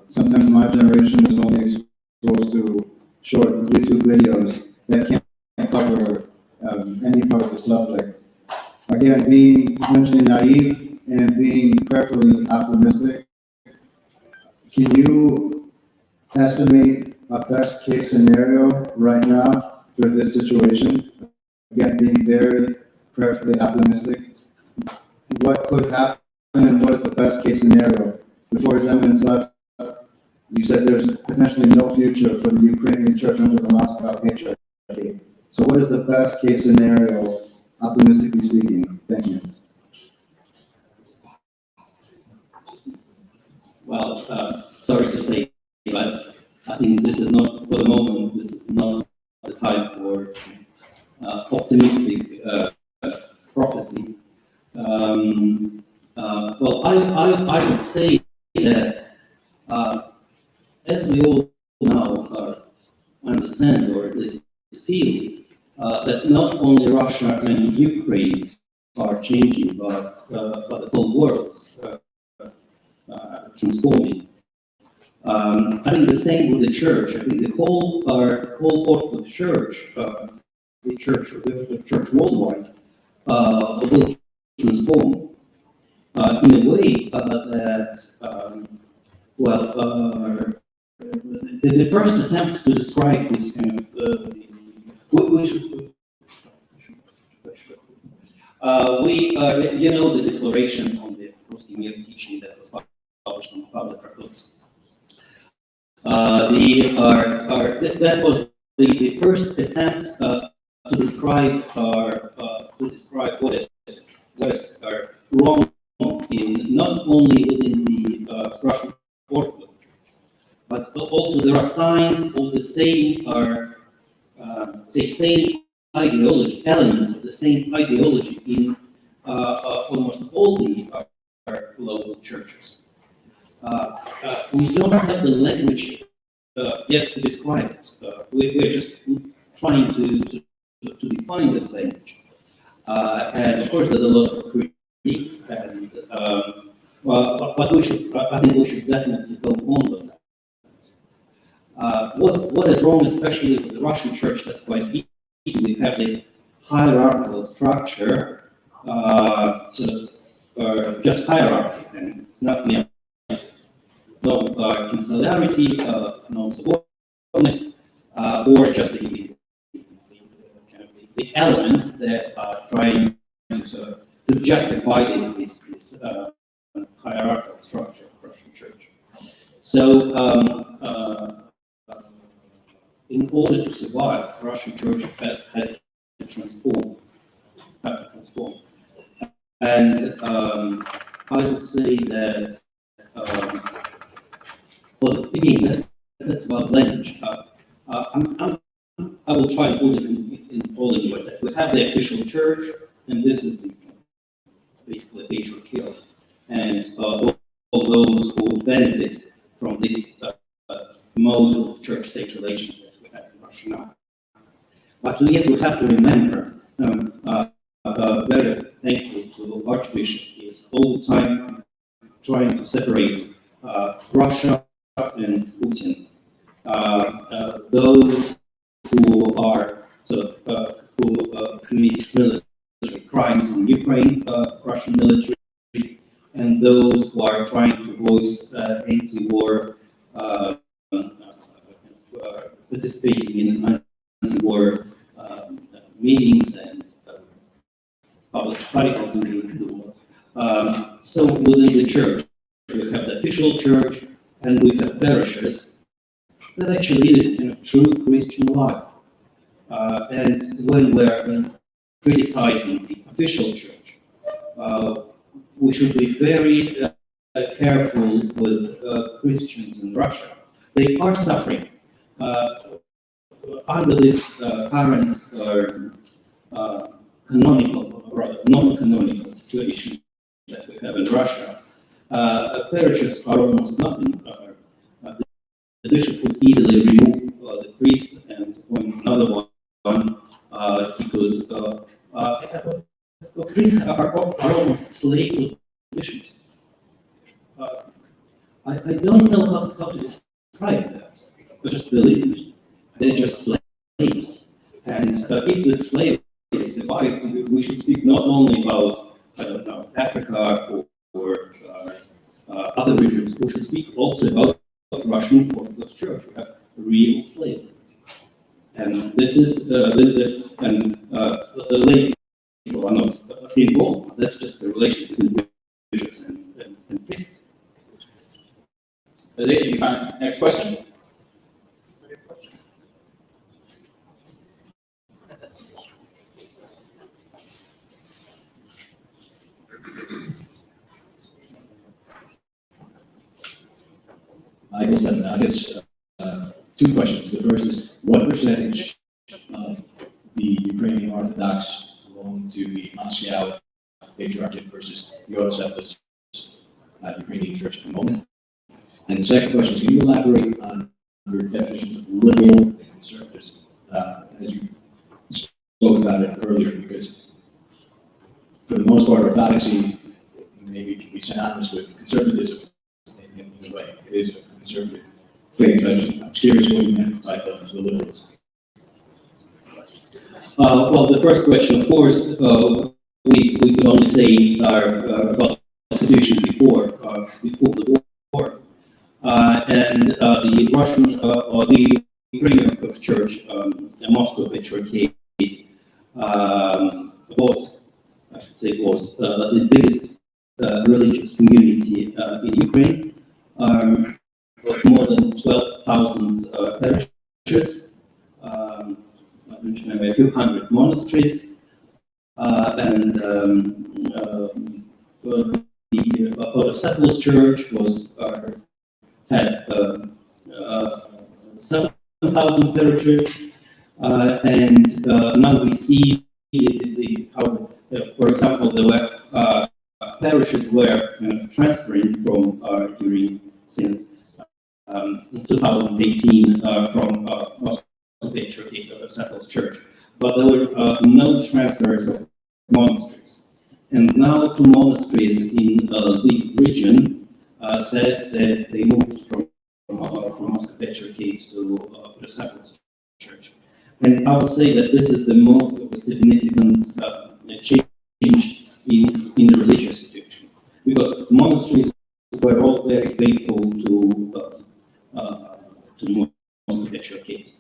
Sometimes my generation is only exposed to short YouTube videos that can't cover any part of the subject. Again, being potentially naive and being prayerfully optimistic, can you estimate a best case scenario right now for this situation? Again, being very prayerfully optimistic, what could happen and what is the best case scenario? Before his eminence left, you said there's potentially no future for the Ukrainian church under the Moscow patriarchy. So what is the best case scenario, optimistically speaking? Thank you. Well, sorry to say, but I think this is not, for the moment, this is not the time for optimistic prophecy. Well, I would say that as we all now understand, or at least feel, that not only Russia and Ukraine are changing, but the whole world transforming. I think the same with the church. I think the whole Orthodox Church, the church worldwide, will transform in a way that, the first attempt to describe this kind of, you know, the declaration on the Ruski Mir teaching that was published on public records. That was the first attempt to describe what is wrong in not only within the Russian Orthodox Church, but also there are signs of the same same ideology, elements of the same ideology in almost all the local churches. We don't have the language yet to describe it. We're just trying to define this language. And of course, there's a lot of critique, and but I think we should definitely go on with that. What is wrong, especially with the Russian church, that's quite easy. We have the hierarchical structure, just hierarchy and nothing else. No consularity, no subordination, or just the elements that are trying to justify this hierarchical structure of Russian church. So, in order to survive, Russian church had to transform. And I would say that, well, again, that's about language. I will try to put it in the following way: that we have the official church, and this is the basically patriarchal, and all those who benefit from this model of church-state relations that we have in Russia now. But yet we have to remember, very thankful to Archbishop, he is all the time trying to separate Russia and Putin. Those who are who commit military crimes in Ukraine, Russian military, and those who are trying to voice anti-war, participating in anti-war meetings and public articles and meetings. So within the church, we have the official church, and we have parishes that actually lead a kind of true Christian life. And when we're criticizing the official church. We should be very careful with Christians in Russia. They are suffering under this current canonical, or rather non-canonical situation that we have in Russia. Parishes are almost nothing. The bishop could easily remove the priest and appoint another one. He could. Priests are almost slaves of bishops. I don't know how to describe that, but just believe me, they're just slaves. And if the slave is survived, we should speak not only about, I don't know, Africa or other regions, we should speak also about Russian Orthodox Church. We have real slavery. And this is, the lay people are not involved. That's just the relation between bishops and priests. Next question? I guess two questions. The first is, what percentage of the Ukrainian Orthodox belong to the Moscow Patriarchate versus the Orthodox Ukrainian Church at the moment? And the second question is, can you elaborate on your definitions of liberal and conservatism, as you spoke about it earlier? Because for the most part, Orthodoxy maybe can be synonymous with conservatism in a way. It is a conservative faith. I'm curious what you meant by the liberals. Well, the first question, of course, we could only say about the situation before the war. And the Russian or the Ukrainian Orthodox Church, the Moscow Patriarchate, was the biggest religious community in Ukraine. More than 12,000 parishes, a few hundred monasteries, and the Orthodox Church had 7,000 parishes, and now we see how, for example, there were parishes were kind of transferring from since 2018 from Moscow Patriarchate of Orthodox Church, but there were no transfers of monasteries. And now two monasteries in the region said that they moved from Moscow Patriarchate to Orthodox Church. And I would say that this is the most significant change in the religious situation, because monasteries were all very faithful to Moscow Patriarchate.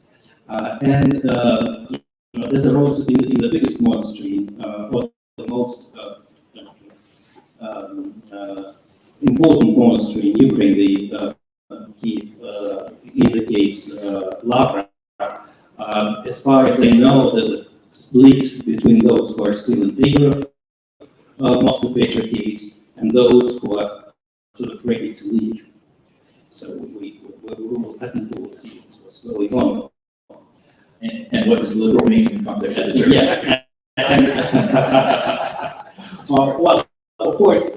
And there's a role in the biggest monastery, or the most important monastery in Ukraine, the Kiev indicates Lavra. As far as I know, there's a split between those who are still in favor of Moscow Patriarchate and those who are sort of ready to leave. So I think we will see what's going on. And what does liberal mean in context of the church? Yes. Well, of course,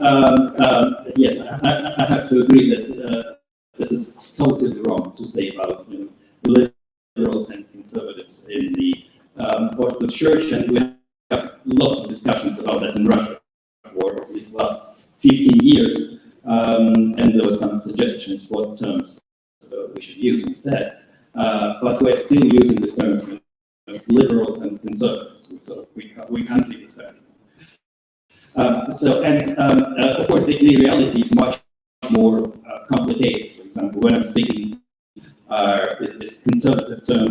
yes, I have to agree that this is totally wrong to say about liberals and conservatives in the Orthodox Church, and we have lots of discussions about that in Russia for at least the last 15 years, and there were some suggestions what terms we should use instead. But we're still using these terms of liberals and conservatives, so we can't leave this back. Of course, the reality is much more complicated. For example, when I'm speaking this conservative term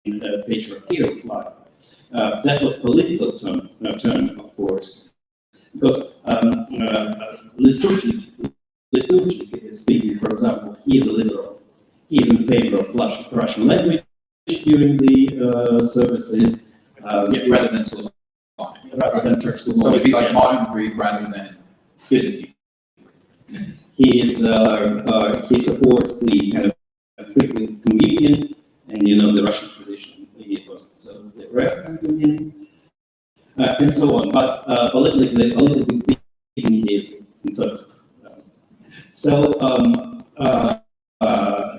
in patriarchal slide, that was political term, of course, because liturgically speaking, for example, he is a liberal. He is in favor of Russian language during the services. Rather than Slovak. rather than church to So it'd be like modern Greek rather than Byzantine. He supports the kind of frequent communion, and the Russian tradition. He was the rare communion, and so on. But politically speaking, he is conservative.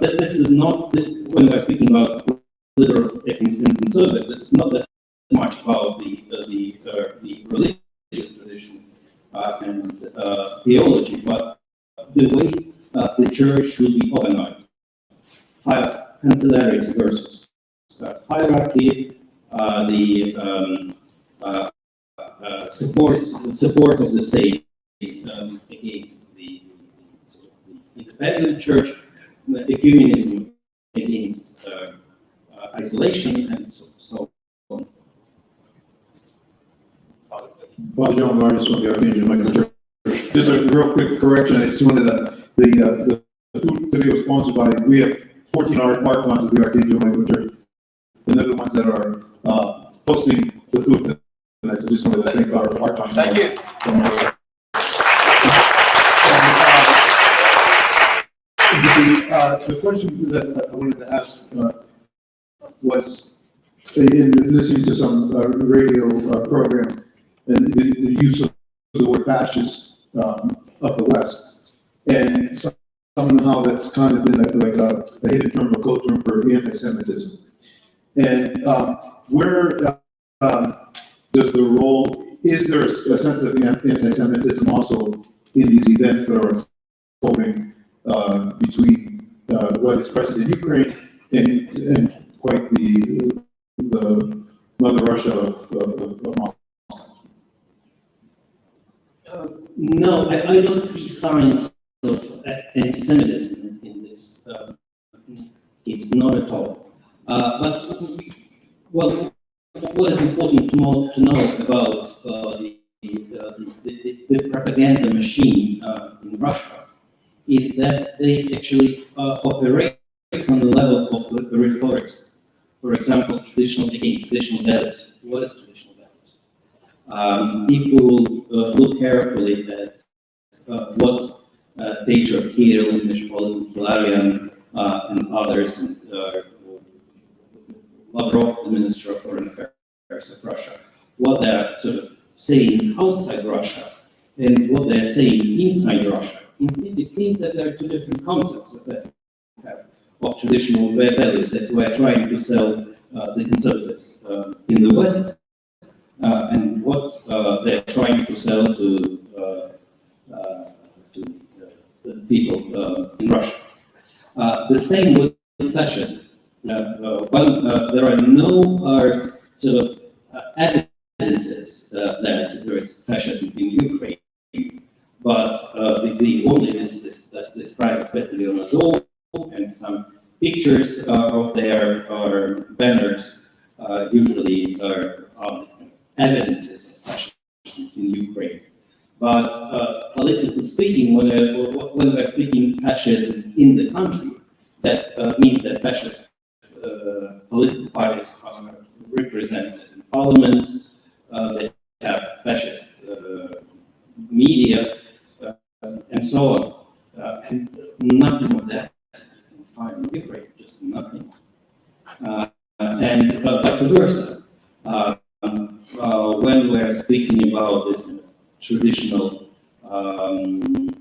This is not this when we're speaking about liberals and conservative. This is not that much about the religious tradition and theology, but the way the church should be organized. Ancillarity versus hierarchy, the support of the state against the sort of the independent church, the ecumenism against isolation, and so on. Father John Vargas from the Archangel Michael Church. Just a real quick correction. I just wanted to, the food today was sponsored by, we have 14 archons of the Archangel Michael Church. And they're the ones that are hosting the food tonight. So just wanted to thank our archons. Thank you. The question that I wanted to ask was, in listening to some radio program, and the use of the word fascist of the West, and somehow that's kind of been like a hidden term, a code term for anti-Semitism. And where does the role, is there a sense of anti-Semitism also in these events that are unfolding between what is present in Ukraine and quite the Mother Russia of Moscow? No, I don't see signs of anti-Semitism in this case, not at all. But what is important to know about the propaganda machine in Russia is that they actually operate on the level of rhetorics. For example, traditional values. What is traditional values? If we will look carefully at what Patriarch Kirill, Metropolitan Hilarion, and others, and Lavrov, the Minister of Foreign Affairs of Russia, what they're sort of saying outside Russia and what they're saying inside Russia, it seems that there are two different concepts that we have of traditional values that we're trying to sell the conservatives in the West, and what they're trying to sell to the people in Russia. The same with fascism. There are no sort of evidences that there is fascism in Ukraine, but the only is this private battalion Azov and some pictures of their banners usually are evidences of fascism in Ukraine. But politically speaking, when we're speaking fascism in the country, that means that fascist political parties are represented in parliament, they have fascist media, and so on. And nothing of that you can find in Ukraine, just nothing. And vice versa. When we're speaking about this traditional kind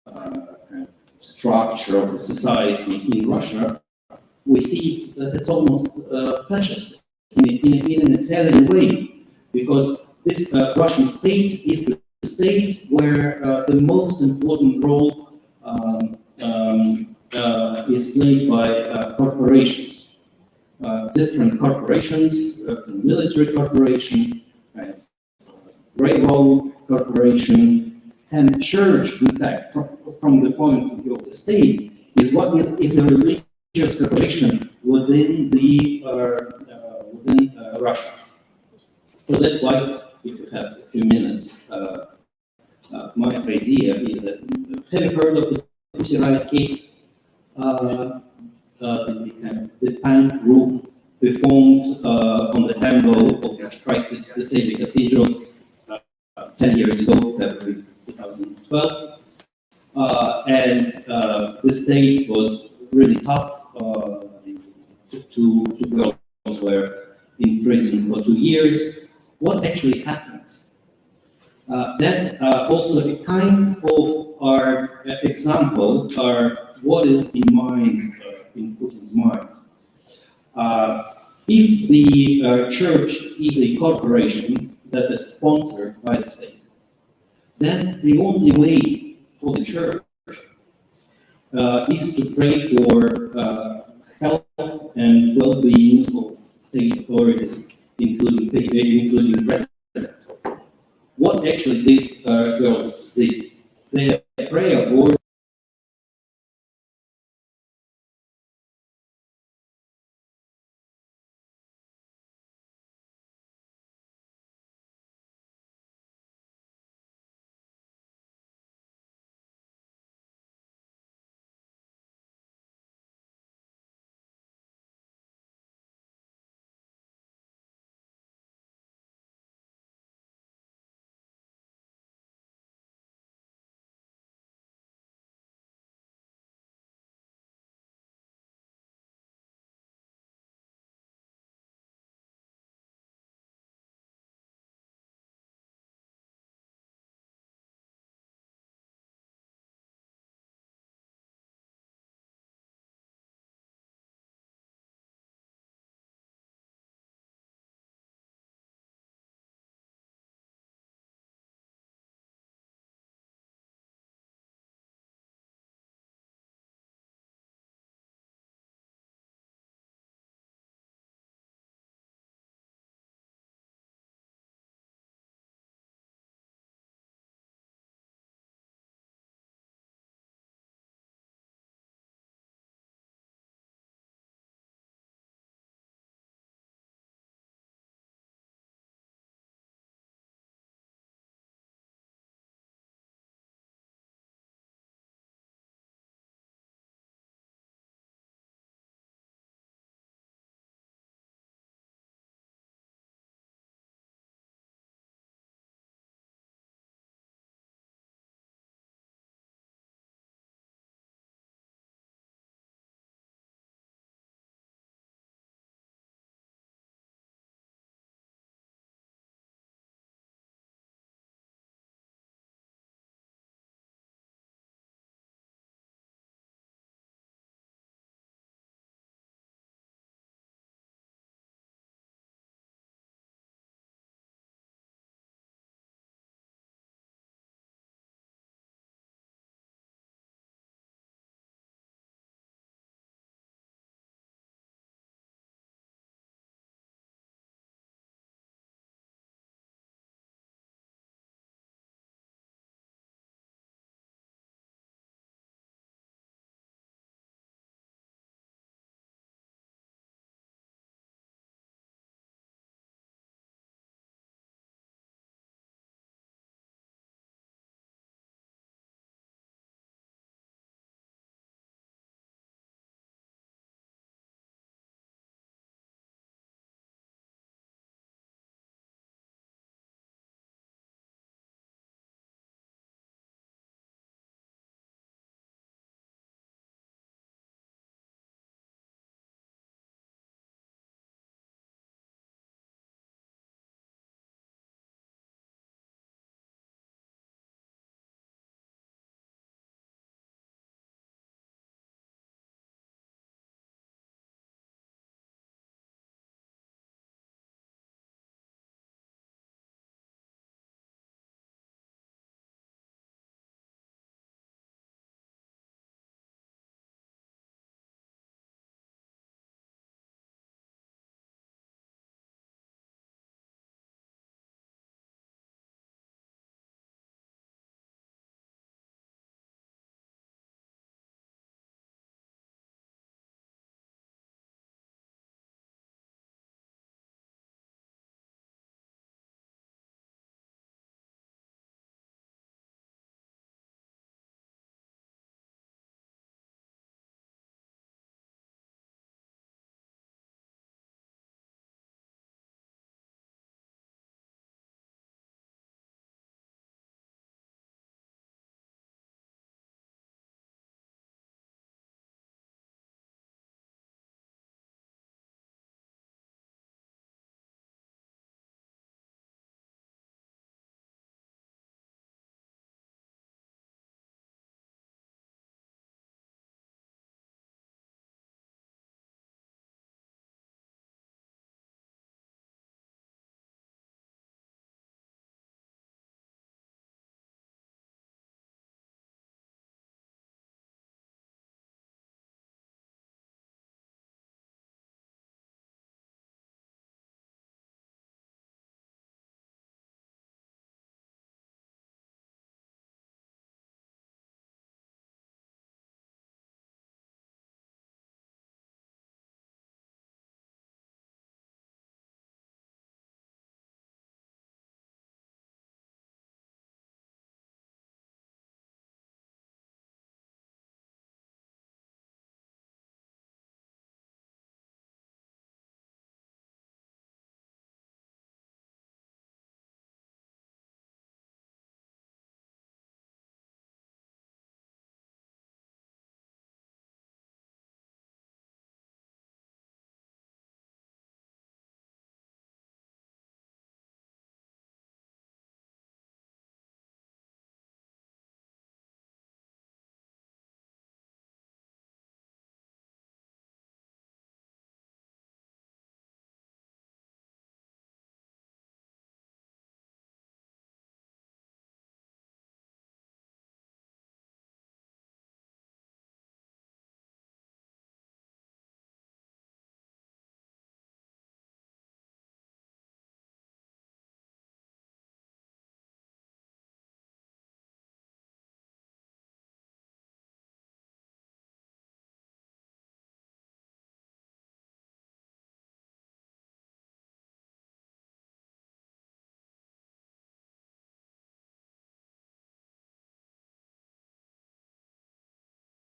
of structure of the society in Russia, we see it's almost fascist in an Italian way, because this Russian state is the state where the most important role is played by corporations. Different corporations, military corporation, kind of railroad corporation, and church, in fact, from the point of view of the state, is what is a religious corporation within Russia. So that's why, if you have a few minutes, my idea is that, have you heard of the Pussy Riot case? The punk group performed on the Temple of Christ the Savior Cathedral 10 years ago, February 2012. And the state was really tough. Two girls were in prison for 2 years. What actually happened? That also a kind of our example, what is in mind, in Putin's mind. If the church is a corporation that is sponsored by the state, then the only way for the church is to pray for health and well-being of state authorities, including president. What actually these girls did, their prayer was